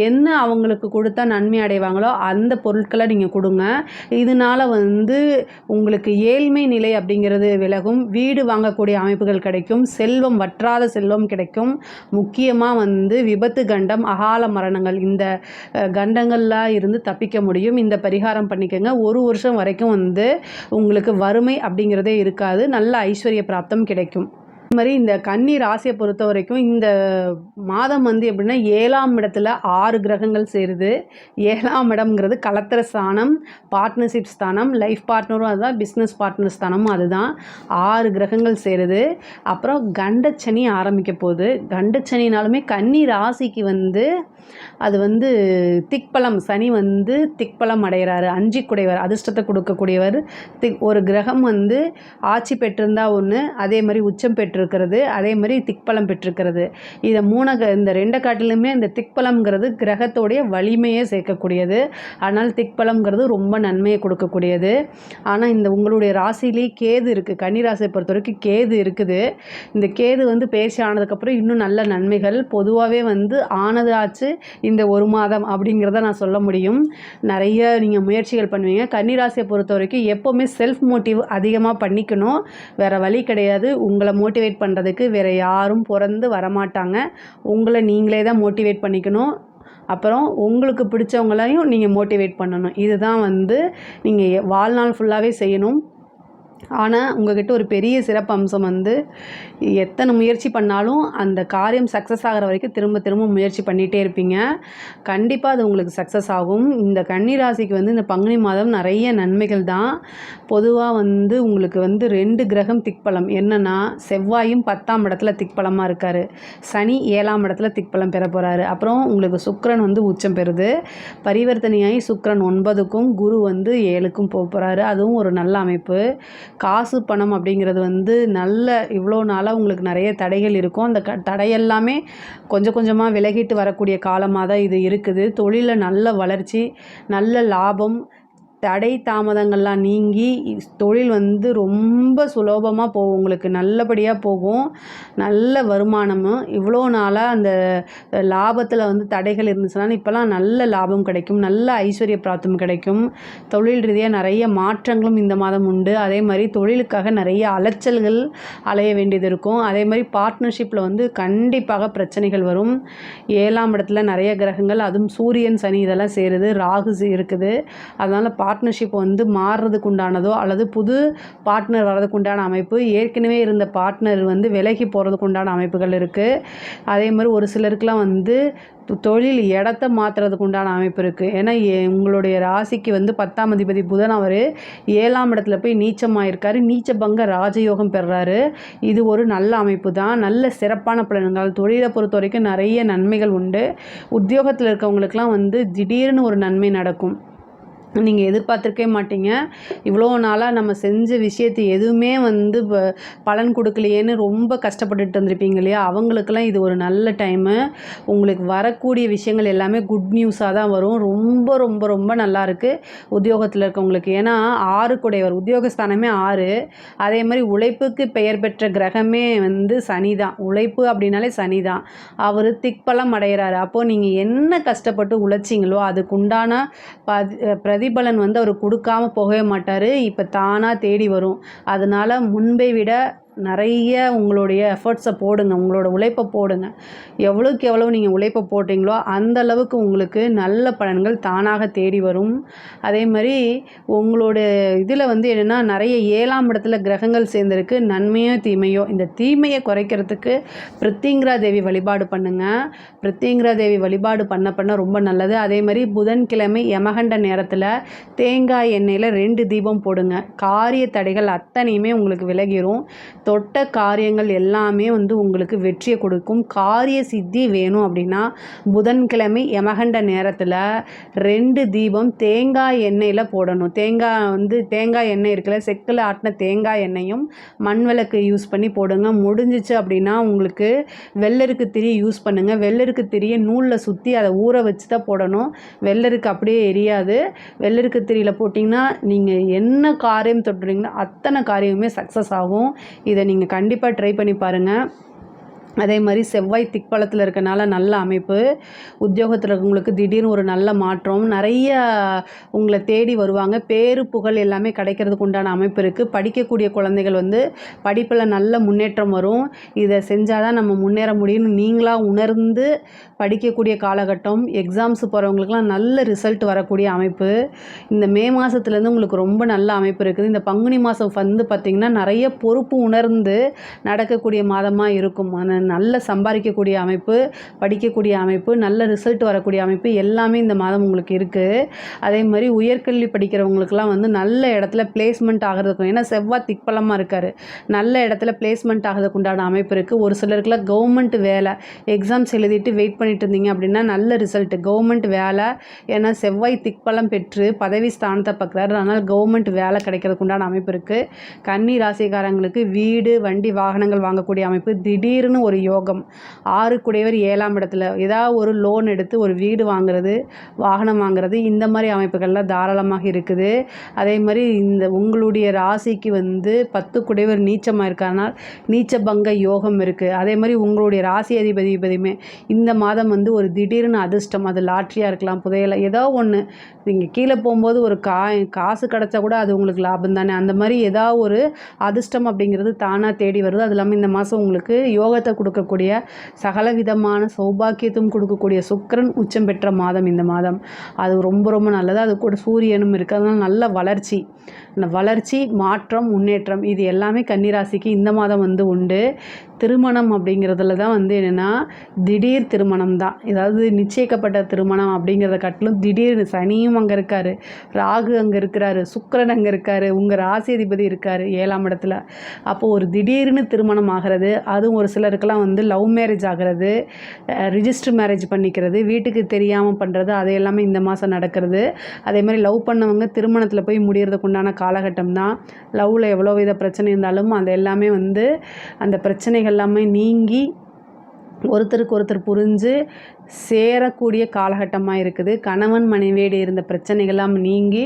Speaker 1: என்ன அவங்களுக்கு கொடுத்தா நன்மை அடைவாங்களோ அந்த பொருட்களை நீங்கள் கொடுங்க. இதனால் வந்து உங்களுக்கு ஏழ்மை நிலை அப்படிங்கிறது விலகும். வீடு வாங்கக்கூடிய அமைப்புகள் கிடைக்கும். செல்வம், வற்றாத செல்வம் கிடைக்கும். முக்கியமாக வந்து விபத்து கண்டம், அகால மரணங்கள், இந்த கண்டங்கள்லாம் இருந்து தப்பிக்க முடியும். இந்த பரிகாரம் பண்ணிக்கோங்க. 1 வருஷம் வரைக்கும் வந்து உங்களுக்கு வறுமை அப்படிங்கிறதே இருக்காது. நல்ல ஐஸ்வர்ய பிராப்தம் கிடைக்கும். இது மாதிரி இந்த கன்னி ராசியை பொறுத்த வரைக்கும் இந்த மாதம் வந்து எப்படின்னா 7ஆம் இடத்துல 6 கிரகங்கள் சேருது. 7ஆம் இடம்ங்கிறது கலத்திர ஸ்தானம், பார்ட்னர்ஷிப் ஸ்தானம், லைஃப் பார்ட்னரும் அதுதான், பிஸ்னஸ் பார்ட்னர் ஸ்தானமும் அதுதான். 6 கிரகங்கள் சேருது. அப்புறம் கண்டச்சனி ஆரம்பிக்க போகுது. கண்டச்சனினாலுமே கன்னி ராசிக்கு வந்து அது வந்து திக்பலம், சனி வந்து திக்பலம் அடைகிறாரு. 5 குடைவர், அதிர்ஷ்டத்தை கொடுக்கக்கூடியவர். ஒரு கிரகம் வந்து ஆட்சி பெற்றிருந்தா ஒன்று, அதே மாதிரி உச்சம் பெற்றிருக்கிறது, அதே மாதிரி திக்பலம் பெற்றிருக்கிறது. இதை இந்த 2 காட்டிலுமே இந்த திக்பலம்ங்கிறது கிரகத்தோடைய வலிமையை சேர்க்கக்கூடியது. ஆனால் திக்பலம்ங்கிறது ரொம்ப நன்மையை கொடுக்கக்கூடியது. ஆனால் இந்த உங்களுடைய ராசியிலே கேது இருக்குது. கன்னி ராசியை பொறுத்த வரைக்கும் கேது இருக்குது. இந்த கேது வந்து பயிற்சி ஆனதுக்கப்புறம் இன்னும் நல்ல நன்மைகள் பொதுவாகவே வந்து ஆனது ஆச்சு இந்த 1 மாதம் அப்படிங்கிறத நான் சொல்ல முடியும். நிறைய நீங்கள் முயற்சிகள் பண்ணுவீங்க. கன்னிராசியை பொறுத்த வரைக்கும் எப்போவுமே செல்ஃப் மோட்டிவ் அதிகமாக பண்ணிக்கணும். வேறு வழி கிடையாது. உங்களை மோட்டிவேட் பண்ணுறதுக்கு வேறு யாரும் பிறந்து வரமாட்டாங்க. உங்களை நீங்களே தான் மோட்டிவேட் பண்ணிக்கணும். அப்புறம் உங்களுக்கு பிடிச்சவங்களையும் நீங்கள் மோட்டிவேட் பண்ணணும். இதுதான் வந்து நீங்கள் வாழ்நாள் ஃபுல்லாகவே செய்யணும். ஆனால் உங்கள்கிட்ட ஒரு பெரிய சிறப்பு அம்சம் வந்து எத்தனை முயற்சி பண்ணாலும் அந்த காரியம் சக்ஸஸ் ஆகிற வரைக்கும் திரும்ப திரும்ப முயற்சி பண்ணிகிட்டே இருப்பீங்க. கண்டிப்பாக அது உங்களுக்கு சக்ஸஸ் ஆகும். இந்த கன்னி ராசிக்கு வந்து இந்த பங்குனி மாதம் நிறைய நன்மைகள் தான். பொதுவாக வந்து உங்களுக்கு வந்து 2 கிரகம் திக்பலம். என்னென்னா, செவ்வாயும் 10ஆம் இடத்துல திக்பலமாக இருக்கார். சனி 7ஆம் இடத்துல திக்பலம் பெற போகிறாரு. அப்புறம் உங்களுக்கு சுக்கிரன் வந்து உச்சம் பெறுது. பரிவர்த்தனையாகி சுக்கிரன் 9க்கும் குரு வந்து 7க்கும் போக போகிறாரு. அதுவும் ஒரு நல்ல அமைப்பு. காசு பணம் அப்படிங்கிறது வந்து நல்ல இவ்வளோ நாளாக உங்களுக்கு நிறைய தடைகள் இருக்கும். அந்த தடையெல்லாமே கொஞ்சம் கொஞ்சமாக விலகிட்டு வரக்கூடிய காலமாக தான் இது இருக்குது. தொழிலில் நல்ல வளர்ச்சி, நல்ல லாபம், தடை தாமதங்கள்லாம் நீங்கி தொழில் வந்து ரொம்ப சுலபமாக போகும். உங்களுக்கு நல்லபடியாக போகும். நல்ல வருமானமும், இவ்வளோ நாளாக அந்த லாபத்தில் வந்து தடைகள் இருந்துச்சுனாலும் இப்போலாம் நல்ல லாபம் கிடைக்கும். நல்ல ஐஸ்வர்ய பிராப்தம் கிடைக்கும். தொழில் ரீதியாக நிறைய மாற்றங்களும் இந்த மாதம் உண்டு. அதே மாதிரி தொழிலுக்காக நிறைய அலைச்சல்கள் அலைய வேண்டியது இருக்கும். அதே மாதிரி பார்ட்னர்ஷிப்பில் வந்து கண்டிப்பாக பிரச்சனைகள் வரும். 7ஆம் இடத்துல நிறைய கிரகங்கள், அதுவும் சூரியன், சனி இதெல்லாம் சேருது. ராகு இருக்குது. அதனால் பார்ட்னர்ஷிப் வந்து மாறுறதுக்கு உண்டானதோ அல்லது புது பார்ட்னர் வர்றதுக்கு உண்டான அமைப்பு, ஏற்கனவே இருந்த பார்ட்னர் வந்து விலகி போகிறதுக்கு உண்டான அமைப்புகள் இருக்குது. அதே மாதிரி ஒரு சிலருக்குலாம் வந்து தொழில் இடத்த மாற்றுறதுக்கு உண்டான அமைப்பு இருக்குது. ஏன்னா உங்களுடைய ராசிக்கு வந்து 10ஆம் அதிபதி புதன் அவர் 7ஆம் இடத்துல போய் நீச்சமாயிருக்காரு. நீச்ச பங்க ராஜயோகம் பெறுறாரு. இது ஒரு நல்ல அமைப்பு தான். நல்ல சிறப்பான பலன்கள். தொழிலை பொறுத்த வரைக்கும் நிறைய நன்மைகள் உண்டு. உத்தியோகத்தில் இருக்கவங்களுக்கெல்லாம் வந்து திடீர்னு ஒரு நன்மை நடக்கும். நீங்கள் எதிர்பார்த்துருக்கவே மாட்டீங்க. இவ்வளோ நாளாக நம்ம செஞ்ச விஷயத்தை எதுவுமே வந்து பலன் கொடுக்கலையேன்னு ரொம்ப கஷ்டப்பட்டுட்டு இருந்திருப்பீங்க இல்லையா? அவங்களுக்கெல்லாம் இது ஒரு நல்ல டைமு. உங்களுக்கு வரக்கூடிய விஷயங்கள் எல்லாமே குட் நியூஸாக தான் வரும். ரொம்ப ரொம்ப ரொம்ப நல்லாயிருக்கு உத்தியோகத்தில் இருக்கவங்களுக்கு. ஏன்னா 6 குடையவர், உத்தியோகஸ்தானமே 6. அதே மாதிரி உழைப்புக்கு பெயர் பெற்ற கிரகமே வந்து சனி தான். உழைப்பு அப்படின்னாலே சனி தான். அவர் திக்பலம் அடைகிறாரு. அப்போது நீங்கள் என்ன கஷ்டப்பட்டு உழைச்சிங்களோ அதுக்குண்டான பிரதிபலன் வந்து அவர் கொடுக்காம போகவே மாட்டார். இப்போ தானாக தேடி வரும். அதனால் முன்பை விட நிறைய உங்களுடைய எஃபர்ட்ஸை போடுங்க, உங்களோட உழைப்பை போடுங்க. எவ்வளோக்கு எவ்வளோ நீங்கள் உழைப்பை போட்டிங்களோ அந்த அளவுக்கு உங்களுக்கு நல்ல பலன்கள் தானாக தேடி வரும். அதே மாதிரி உங்களோட இதில் வந்து என்னென்னா நிறைய 7ஆம் இடத்துல கிரகங்கள் சேர்ந்துருக்கு. நன்மையோ தீமையோ, இந்த தீமையை குறைக்கிறதுக்கு பிரித்திங்கிரா தேவி வழிபாடு பண்ணுங்கள். பிரித்திங்கிரா தேவி வழிபாடு பண்ண ரொம்ப நல்லது. அதே மாதிரி புதன்கிழமை யமகண்ட நேரத்தில் தேங்காய் எண்ணெயில் 2 தீபம் போடுங்க. காரிய தடைகள் அத்தனையுமே உங்களுக்கு விலகிரும். தொட்ட காரியங்கள் எல்லாமே வந்து உங்களுக்கு வெற்றியை கொடுக்கும். காரிய சித்தி வேணும் அப்படின்னா புதன்கிழமை யமகண்ட நேரத்தில் 2 தீபம் தேங்காய் எண்ணெயில் போடணும். தேங்காய் எண்ணெய் இருக்குல்ல, செக்கில் ஆட்டின தேங்காய் எண்ணெயும் மண் விளக்கு யூஸ் பண்ணி போடுங்க. முடிஞ்சிச்சு அப்படின்னா உங்களுக்கு வெள்ளருக்கு திரி யூஸ் பண்ணுங்கள். வெள்ளருக்கு திரியை நூலில் சுற்றி அதை ஊற வச்சு தான் போடணும். வெள்ளருக்கு அப்படியே எரியாது. வெள்ளருக்கு திரியில் போட்டிங்கன்னா நீங்கள் என்ன காரியம் தொட்டுறீங்களோ அத்தனை காரியமுமே சக்ஸஸ் ஆகும். இதை நீங்கள் கண்டிப்பாக ட்ரை பண்ணி பாருங்கள். அதே மாதிரி செவ்வாய் திக்பலத்தில் இருக்கனால நல்ல அமைப்பு. உத்தியோகத்தில் இருக்கவங்களுக்கு திடீர்னு ஒரு நல்ல மாற்றம். நிறைய உங்களை தேடி வருவாங்க. பேரு புகழ் எல்லாமே கிடைக்கிறதுக்கு உண்டான அமைப்பு இருக்குது. படிக்கக்கூடிய குழந்தைகள் வந்து படிப்பில் நல்ல முன்னேற்றம் வரும். இதை செஞ்சால் தான் நம்ம முன்னேற முடியும்னு நீங்களாக உணர்ந்து படிக்கக்கூடிய காலகட்டம். எக்ஸாம்ஸ் போகிறவங்களுக்குலாம் நல்ல ரிசல்ட் வரக்கூடிய அமைப்பு. இந்த மே மாதத்துலேருந்து உங்களுக்கு ரொம்ப நல்ல அமைப்பு இருக்குது. இந்த பங்குனி மாதம் வந்து பார்த்திங்கன்னா நிறைய பொறுப்பு உணர்ந்து நடக்கக்கூடிய மாதமாக இருக்கும். நல்ல சம்பாதிக்கக்கூடிய அமைப்பு, படிக்கக்கூடிய அமைப்பு, நல்ல ரிசல்ட் வரக்கூடிய அமைப்பு எல்லாமே இந்த மாதம் உங்களுக்கு இருக்குது. அதே மாதிரி உயர்கல்வி படிக்கிறவங்களுக்குலாம் வந்து நல்ல இடத்துல பிளேஸ்மெண்ட் ஆகிறதுக்கும், ஏன்னா செவ்வாய் திக்பலமாக இருக்கார், நல்ல இடத்துல பிளேஸ்மெண்ட் ஆகிறதுக்கு உண்டான அமைப்பு இருக்குது. ஒரு சிலருக்குலாம் கவர்மெண்ட் வேலை, எக்ஸாம்ஸ் எழுதிட்டு வெயிட் பண்ணிட்டு இருந்தீங்க அப்படின்னா நல்ல ரிசல்ட் கவர்மெண்ட் வேலை. ஏன்னா செவ்வாய் திக்பலம் பெற்று பதவி ஸ்தானத்தை பார்க்குறாரு. அதனால் கவர்மெண்ட் வேலை கிடைக்கிறதுக்கு உண்டான அமைப்பு இருக்குது. கன்னி ராசிக்காரங்களுக்கு வீடு, வண்டி, வாகனங்கள் வாங்கக்கூடிய அமைப்பு. திடீர்னு ஒரு யோகம். 6 குடையவர் 7ஆம் இடத்துல ஏதாவது ஒரு லோன் எடுத்து ஒரு வீடு வாங்குறது, வாகனம் வாங்குறது, இந்த மாதிரி அமைப்புகள்லாம் தாராளமாக இருக்குது. அதே மாதிரி இந்த உங்களுடைய ராசிக்கு வந்து 10 குடையவர் நீச்சமாக இருக்கறனால் நீச்ச பங்க யோகம் இருக்குது. அதே மாதிரி உங்களுடைய ராசி அதிபதியுமே இந்த மாதம் வந்து ஒரு திடீர்னு அதிர்ஷ்டம், அது லாட்ரியாக இருக்கலாம், புதையலை, ஏதோ ஒன்று நீங்கள் கீழே போகும்போது ஒரு காசு கிடச்சா கூட அது உங்களுக்கு லாபம் தானே. அந்த மாதிரி ஏதாவது ஒரு அதிர்ஷ்டம் அப்படிங்கிறது தானாக தேடி வருது. அது இல்லாமல் இந்த மாதம் உங்களுக்கு யோகத்தை கொடுக்கக்கூடிய சகல விதமான சௌபாக்கியத்தும் கொடுக்கக்கூடிய சுக்கிரன் உச்சம் பெற்ற மாதம் இந்த மாதம். அது ரொம்ப ரொம்ப நல்லது. அது கூட சூரியனும் இருக்குது. அதனால் நல்ல வளர்ச்சி, மாற்றம், முன்னேற்றம் இது எல்லாமே கன்னிராசிக்கு இந்த மாதம் வந்து உண்டு. திருமணம் அப்படிங்கிறதுல தான் வந்து என்னென்னா திடீர் திருமணம் தான். ஏதாவது நிச்சயிக்கப்பட்ட திருமணம் அப்படிங்கிறத காட்டிலும் திடீர்னு சனியும் அங்கே இருக்கார், ராகு அங்கே இருக்கிறாரு, சுக்கிரன் அங்கே இருக்கார், உங்கள் ராசி அதிபதி இருக்கார் 7ஆம் இடத்துல. அப்போது ஒரு திடீர்னு திருமணம் ஆகிறது. அதுவும் ஒரு சிலருக்கெல்லாம் வந்து லவ் மேரேஜ் ஆகிறது, ரிஜிஸ்டர் மேரேஜ் பண்ணிக்கிறது, வீட்டுக்கு தெரியாமல் பண்ணுறது, அது எல்லாமே இந்த மாதம் நடக்கிறது. அதே மாதிரி லவ் பண்ணவங்க திருமணத்தில் போய் முடியறதுக்கு உண்டான காலகட்டம் தான். லவ்வில் எவ்வளோ வித பிரச்சனை இருந்தாலும் அது எல்லாமே வந்து அந்த பிரச்சனைகள் எல்லாமே நீங்கி ஒருத்தருக்கு ஒருத்தர் புரிஞ்சு சேரக்கூடிய காலகட்டமாக இருக்குது. கணவன் மனைவியோடு இருந்த பிரச்சனைகள்லாம் நீங்கி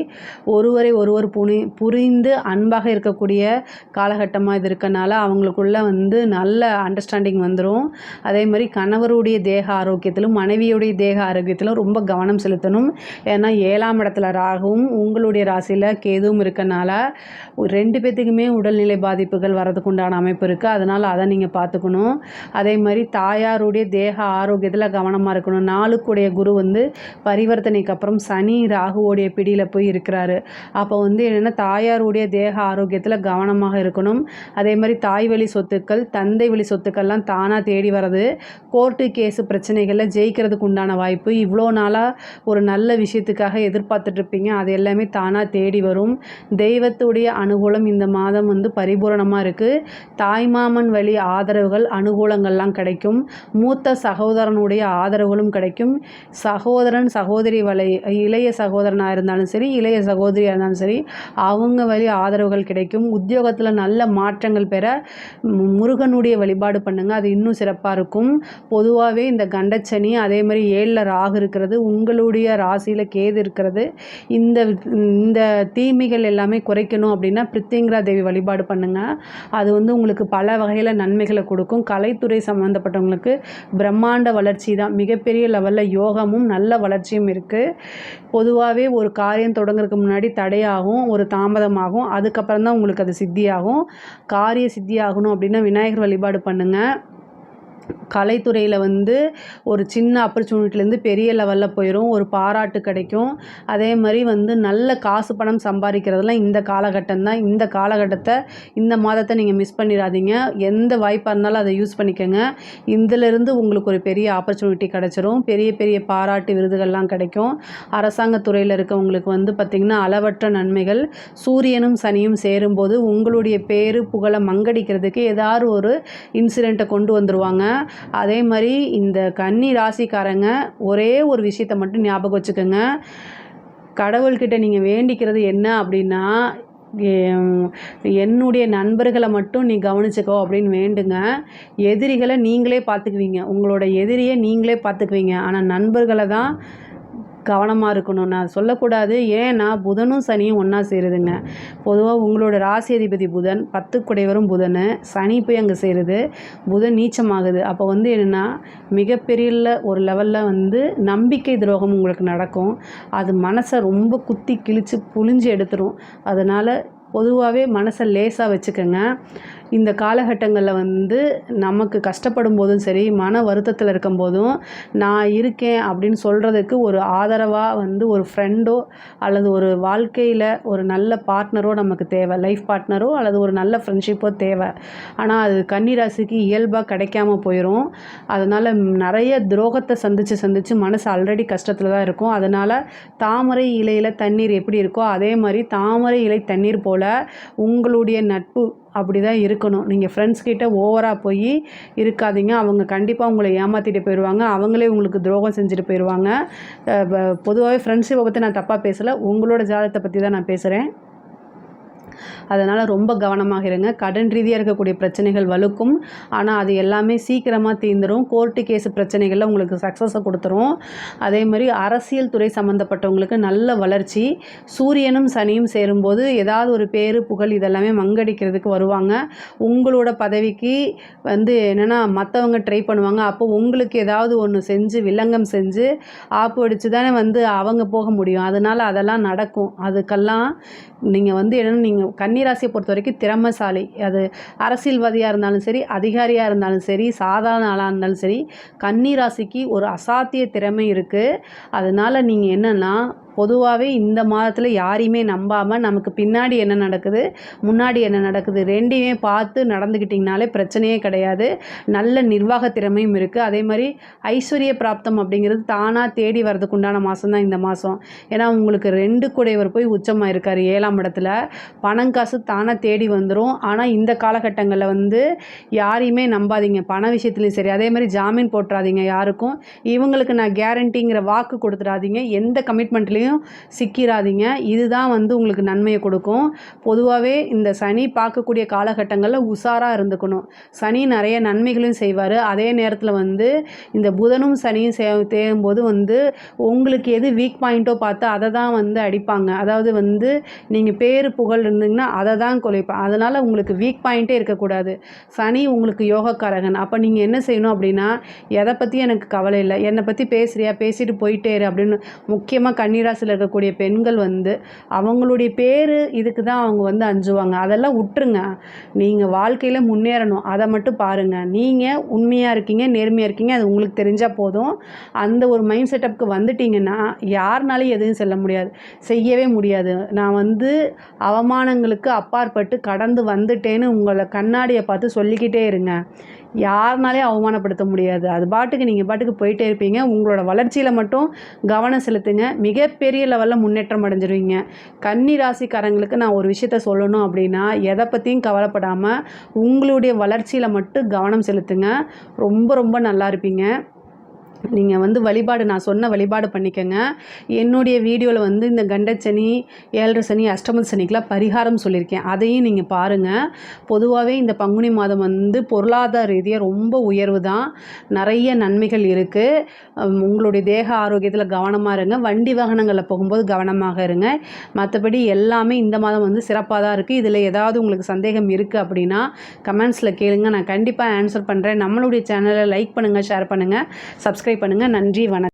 Speaker 1: ஒருவரை ஒருவர் புரிந்து அன்பாக இருக்கக்கூடிய காலகட்டமாக இது இருக்கனால அவங்களுக்குள்ள வந்து நல்ல அண்டர்ஸ்டாண்டிங் வந்துடும். அதே மாதிரி கணவருடைய தேக ஆரோக்கியத்திலும் மனைவியுடைய தேக ஆரோக்கியத்திலும் ரொம்ப கவனம் செலுத்தணும். ஏன்னா 7ஆம் இடத்துல ராகுவும் உங்களுடைய ராசியில் கேதுவும் இருக்கனால 2 பேர்த்துக்குமே உடல்நிலை பாதிப்புகள் வரதுக்கு உண்டான அமைப்பு இருக்குது. அதனால் அதை நீங்கள் பார்த்துக்கணும். அதே மாதிரி தாயாருடைய தேக ஆரோக்கியத்தில் கவனமாக கவனமாக இருக்கணும். 4க்குடைய குரு வந்து பரிவர்த்தனைக்கு அப்புறம் சனி ராகுவோடைய பிடியில் போய் இருக்கிறாரு. அப்போ வந்து என்னென்னா தாயாருடைய தேக ஆரோக்கியத்தில் கவனமாக இருக்கணும். அதே மாதிரி தாய் வழி சொத்துக்கள், தந்தை வழி சொத்துக்கள்லாம் தானாக தேடி வர்றது, கோர்ட்டு கேஸு பிரச்சனைகளில் ஜெயிக்கிறதுக்கு உண்டான வாய்ப்பு, இவ்வளோ நாளாக ஒரு நல்ல விஷயத்துக்காக எதிர்பார்த்துட்ருப்பீங்க, அது எல்லாமே தானாக தேடி வரும். தெய்வத்துடைய அனுகூலம் இந்த மாதம் வந்து பரிபூரணமாக இருக்குது. தாய்மாமன் வழி ஆதரவுகள் அனுகூலங்கள்லாம் கிடைக்கும். மூத்த சகோதரனுடைய ஆதரவுகளும் கிடைக்கும். சகோதரன் சகோதரி இளைய சகோதரனாக இருந்தாலும் சரி, இளைய சகோதரியாக இருந்தாலும் சரி, அவங்க வழி ஆதரவுகள் கிடைக்கும். உத்தியோகத்தில் நல்ல மாற்றங்கள் பெற முருகனுடைய வழிபாடு பண்ணுங்கள், அது இன்னும் சிறப்பாக இருக்கும். பொதுவாகவே இந்த கண்டச்சனி, அதே மாதிரி 7ல் ராகு இருக்கிறது, உங்களுடைய ராசியில் கேது இருக்கிறது, இந்த தீமைகள் எல்லாமே குறைக்கணும் அப்படின்னா பிரித்திங்கரா தேவி வழிபாடு பண்ணுங்கள். அது வந்து உங்களுக்கு பல வகையில் நன்மைகளை கொடுக்கும். கலைத்துறை சம்மந்தப்பட்டவங்களுக்கு பிரம்மாண்ட வளர்ச்சி தான், மிகப்பெரிய லெவலில் யோகமும் நல்ல வளர்ச்சியும் இருக்குது. பொதுவாகவே ஒரு காரியம் தொடங்குறதுக்கு முன்னாடி தடையாகும், ஒரு தாமதமாகும், அதுக்கப்புறம் தான் உங்களுக்கு அது சித்தியாகும். காரிய சித்தி ஆகணும் அப்படின்னா விநாயகர் வழிபாடு பண்ணுங்கள். கலைத்துறையில் வந்து ஒரு சின்ன ஆப்பர்ச்சுனிட்டிலேருந்து பெரிய லெவலில் போயிடும், ஒரு பாராட்டு கிடைக்கும். அதே மாதிரி வந்து நல்ல காசு பணம் சம்பாதிக்கிறதுலாம் இந்த காலகட்டம் தான். இந்த காலகட்டத்தை, இந்த மாதத்தை நீங்கள் மிஸ் பண்ணிடாதீங்க. எந்த வாய்ப்பாக இருந்தாலும் அதை யூஸ் பண்ணிக்கோங்க. இதிலிருந்து உங்களுக்கு ஒரு பெரிய ஆப்பர்ச்சுனிட்டி கிடச்சிரும். பெரிய பெரிய பாராட்டு விருதுகள்லாம் கிடைக்கும். அரசாங்கத்துறையில் இருக்கவங்களுக்கு வந்து பார்த்திங்கன்னா அளவற்ற நன்மைகள். சூரியனும் சனியும் சேரும்போது உங்களுடைய பேரு புகழை மங்கடிக்கிறதுக்கு ஏதாவது ஒரு இன்சிடெண்ட்டை கொண்டு வந்துடுவாங்க. அதே மாதிரி இந்த கன்னி ராசிக்காரங்க ஒரே ஒரு விஷயத்தை மட்டும் ஞாபகம் வச்சுக்கோங்க. கடவுள்கிட்ட நீங்கள் வேண்டிக்கிறது என்ன அப்படின்னா, என்னுடைய நண்பர்களை மட்டும் நீ கவனிச்சுக்கோ அப்படின்னு வேண்டுங்க. எதிரிகளை நீங்களே பார்த்துக்குவீங்க, உங்களோட எதிரியை நீங்களே பார்த்துக்குவீங்க. ஆனால் நண்பர்களை தான் கவனமாக இருக்கணும். நான் சொல்லக்கூடாது, ஏன்னா புதனும் சனியும் ஒன்றா சேருதுங்க. பொதுவாக உங்களோட ராசி அதிபதி புதன், 10க்குடையவரும் புதன், சனி போய் அங்கே சேருது, புதன் நீச்சமாகுது. அப்போ வந்து என்னென்னா மிகப்பெரிய ஒரு லெவலில் வந்து நம்பிக்கை துரோகம் உங்களுக்கு நடக்கும். அது மனசை ரொம்ப குத்தி கிழித்து புழிஞ்சு எடுத்துரும். அதனால் பொதுவாகவே மனசை லேசாக வச்சுக்கோங்க. இந்த காலகட்டங்களில் வந்து நமக்கு கஷ்டப்படும் போதும் சரி, மன வருத்தத்தில் இருக்கும் போதும் நான் இருக்கேன் அப்படின்னு சொல்கிறதுக்கு ஒரு ஆதரவாக வந்து ஒரு ஃப்ரெண்டோ அல்லது ஒரு வாழ்க்கையில் ஒரு நல்ல பார்ட்னரோ நமக்கு தேவை. லைஃப் பார்ட்னரோ அல்லது ஒரு நல்ல ஃப்ரெண்ட்ஷிப்போ தேவை. ஆனால் அது கன்னிராசிக்கு இயல்பாக கிடைக்காம போயிடும். அதனால் நிறைய துரோகத்தை சந்தித்து மனசு ஆல்ரெடி கஷ்டத்தில் தான் இருக்கும். அதனால் தாமரை இலையில் தண்ணீர் எப்படி இருக்கோ அதே மாதிரி தாமரை இலை தண்ணீர் போல் உங்களுடைய நட்பு அப்படி தான் இருக்கணும். நீங்கள் ஃப்ரெண்ட்ஸ் கிட்ட ஓவராக போய் இருக்காதீங்க. அவங்க கண்டிப்பாக உங்களை ஏமாற்றிட்டு போயிடுவாங்க, அவங்களே உங்களுக்கு துரோகம் செஞ்சுட்டு போயிடுவாங்க. பொதுவாகவே ஃப்ரெண்ட்ஷிப்பை பற்றி நான் தப்பாக பேசலை, உங்களோட ஜாதகத்தை பற்றி தான் நான் பேசுகிறேன். அதனால் ரொம்ப கவனமாக இருங்க. கடன் ரீதியாக இருக்கக்கூடிய பிரச்சனைகள் வலுக்கும், ஆனால் அது எல்லாமே சீக்கிரமாக தீர்ந்துடும். கோர்ட்டு கேஸு பிரச்சனைகளில் உங்களுக்கு சக்ஸஸை கொடுத்துரும். அதே மாதிரி அரசியல் துறை சம்மந்தப்பட்டவங்களுக்கு நல்ல வளர்ச்சி. சூரியனும் சனியும் சேரும்போது ஏதாவது ஒரு பேரு புகழ் இதெல்லாமே மங்கடிக்கிறதுக்கு வருவாங்க. உங்களோட பதவிக்கு வந்து என்னென்னா மற்றவங்க ட்ரை பண்ணுவாங்க. அப்போ உங்களுக்கு ஏதாவது ஒன்று செஞ்சு வில்லங்கம் செஞ்சு ஆப்பு அடித்து தானே வந்து அவங்க போக முடியும். அதனால் அதெல்லாம் நடக்கும். அதுக்கெல்லாம் நீங்கள் வந்து என்னென்னா, நீங்கள் கன்னிராசியை பொறுத்த வரைக்கும் திறமைசாலி. அது அரசியல்வாதியாக இருந்தாலும் சரி, அதிகாரியாக இருந்தாலும் சரி, சாதாரண ஆளாக இருந்தாலும் சரி, கன்னிராசிக்கு ஒரு அசாத்திய திறமை இருக்குது. அதனால் நீங்கள் என்னென்னா பொதுவாகவே இந்த மாதத்தில் யாரையுமே நம்பாமல் நமக்கு பின்னாடி என்ன நடக்குது, முன்னாடி என்ன நடக்குது ரெண்டையுமே பார்த்து நடந்துக்கிட்டிங்கனாலே பிரச்சனையே கிடையாது. நல்ல நிர்வாக திறமையும் இருக்குது. அதே மாதிரி ஐஸ்வர்ய பிராப்தம் அப்படிங்கிறது தானாக தேடி வர்றதுக்கு உண்டான மாதம் தான் இந்த மாதம். ஏன்னா உங்களுக்கு 2 போய் உச்சமாக இருக்கார் 7ஆம் இடத்துல. பணம் காசு தானாக தேடி வந்துடும். ஆனால் இந்த காலகட்டங்களில் வந்து யாரையுமே நம்பாதீங்க, பண விஷயத்துலையும் சரி. அதே மாதிரி ஜாமீன் போட்டுறாதீங்க யாருக்கும். இவங்களுக்கு நான் கேரண்டிங்கிற வாக்கு கொடுத்துடாதீங்க. எந்த கமிட்மெண்ட்லேயும் சிக்கிறாதீங்க. இதுதான் வந்து உங்களுக்கு நன்மையை கொடுக்கும். பொதுவாகவே இந்த சனி பார்க்கக்கூடிய காலகட்டங்களில் உஷாராக இருந்துக்கணும். சனி நிறைய நன்மைகளையும் செய்வார். அதே நேரத்தில் வந்து இந்த புதனும் சனியும் தேரும்போது வந்து உங்களுக்கு எது வீக் பாயிண்ட்டோ பார்த்து அதை தான் வந்து அடிப்பாங்க. அதாவது வந்து நீங்கள் பேரு புகழ் இருந்தீங்கன்னா அதை தான் குலைப்பாங்க. அதனால் உங்களுக்கு வீக் பாயிண்ட்டே இருக்கக்கூடாது. சனி உங்களுக்கு யோகக்காரகன். அப்போ நீங்கள் என்ன செய்யணும் அப்படின்னா, எதை பற்றி எனக்கு கவலை இல்லை, என்னை பற்றி பேசுகிறியா பேசிட்டு போயிட்டே இரு அப்படின்னு. முக்கியமாக கன்னிராசி ராசியில் இருக்கக்கூடிய பெண்கள் வந்து அவங்களுடைய பேர் இதுக்கு தான் அவங்க வந்து அஞ்சுவாங்க. அதெல்லாம் விட்டுருங்க. நீங்கள் வாழ்க்கையில் முன்னேறணும், அதை மட்டும் பாருங்கள். நீங்கள் உண்மையாக இருக்கீங்க, நேர்மையாக இருக்கீங்க, அது உங்களுக்கு தெரிஞ்சால் போதும். அந்த ஒரு மைண்ட் செட்டப்புக்கு வந்துட்டிங்கன்னா யாருனாலையும் எதுவும் செய்யவே முடியாது. நான் வந்து அவமானங்களுக்கு அப்பாற்பட்டு கடந்து வந்துட்டேன்னு உங்களை கண்ணாடியை பார்த்து சொல்லிக்கிட்டே இருங்க. யாருனாலையும் அவமானப்படுத்த முடியாது. அது பாட்டுக்கு நீங்கள் பாட்டுக்கு போயிட்டே இருப்பீங்க. உங்களோட வளர்ச்சியில் மட்டும் கவனம் செலுத்துங்க. மிகப்பெரிய லெவலில் முன்னேற்றம் அடைஞ்சிருவீங்க. கன்னி ராசிக்காரங்களுக்கு நான் ஒரு விஷயத்த சொல்லணும் அப்படின்னா, எதை பற்றியும் கவலைப்படாமல் உங்களுடைய வளர்ச்சியில் மட்டும் கவனம் செலுத்துங்க. ரொம்ப ரொம்ப நல்லா இருப்பீங்க. நீங்கள் வந்து வழிபாடு நான் சொன்ன வழிபாடு பண்ணிக்கங்க. என்னுடைய வீடியோவில் வந்து இந்த கண்டச்சனி, 7 சனி, அஷ்டம சனிக்கெலாம் பரிகாரம் சொல்லியிருக்கேன். அதையும் நீங்கள் பாருங்கள். பொதுவாகவே இந்த பங்குனி மாதம் வந்து பொருளாதார ரீதியாக ரொம்ப உயர்வு தான். நிறைய நன்மைகள் இருக்குது. உங்களுடைய தேக ஆரோக்கியத்தில் கவனமாக இருங்க. வண்டி வாகனங்களில் போகும்போது கவனமாக இருங்க. மற்றபடி எல்லாமே இந்த மாதம் வந்து சிறப்பாக தான் இருக்குது. இதில் ஏதாவது உங்களுக்கு சந்தேகம் இருக்குது அப்படின்னா கமெண்ட்ஸில் கேளுங்க. நான் கண்டிப்பாக ஆன்சர் பண்ணுறேன். நம்மளுடைய சேனலை லைக் பண்ணுங்கள், ஷேர் பண்ணுங்கள், சப்ஸ்கிரைப் பண்ணுங்கள். நன்றி, வணக்கம்.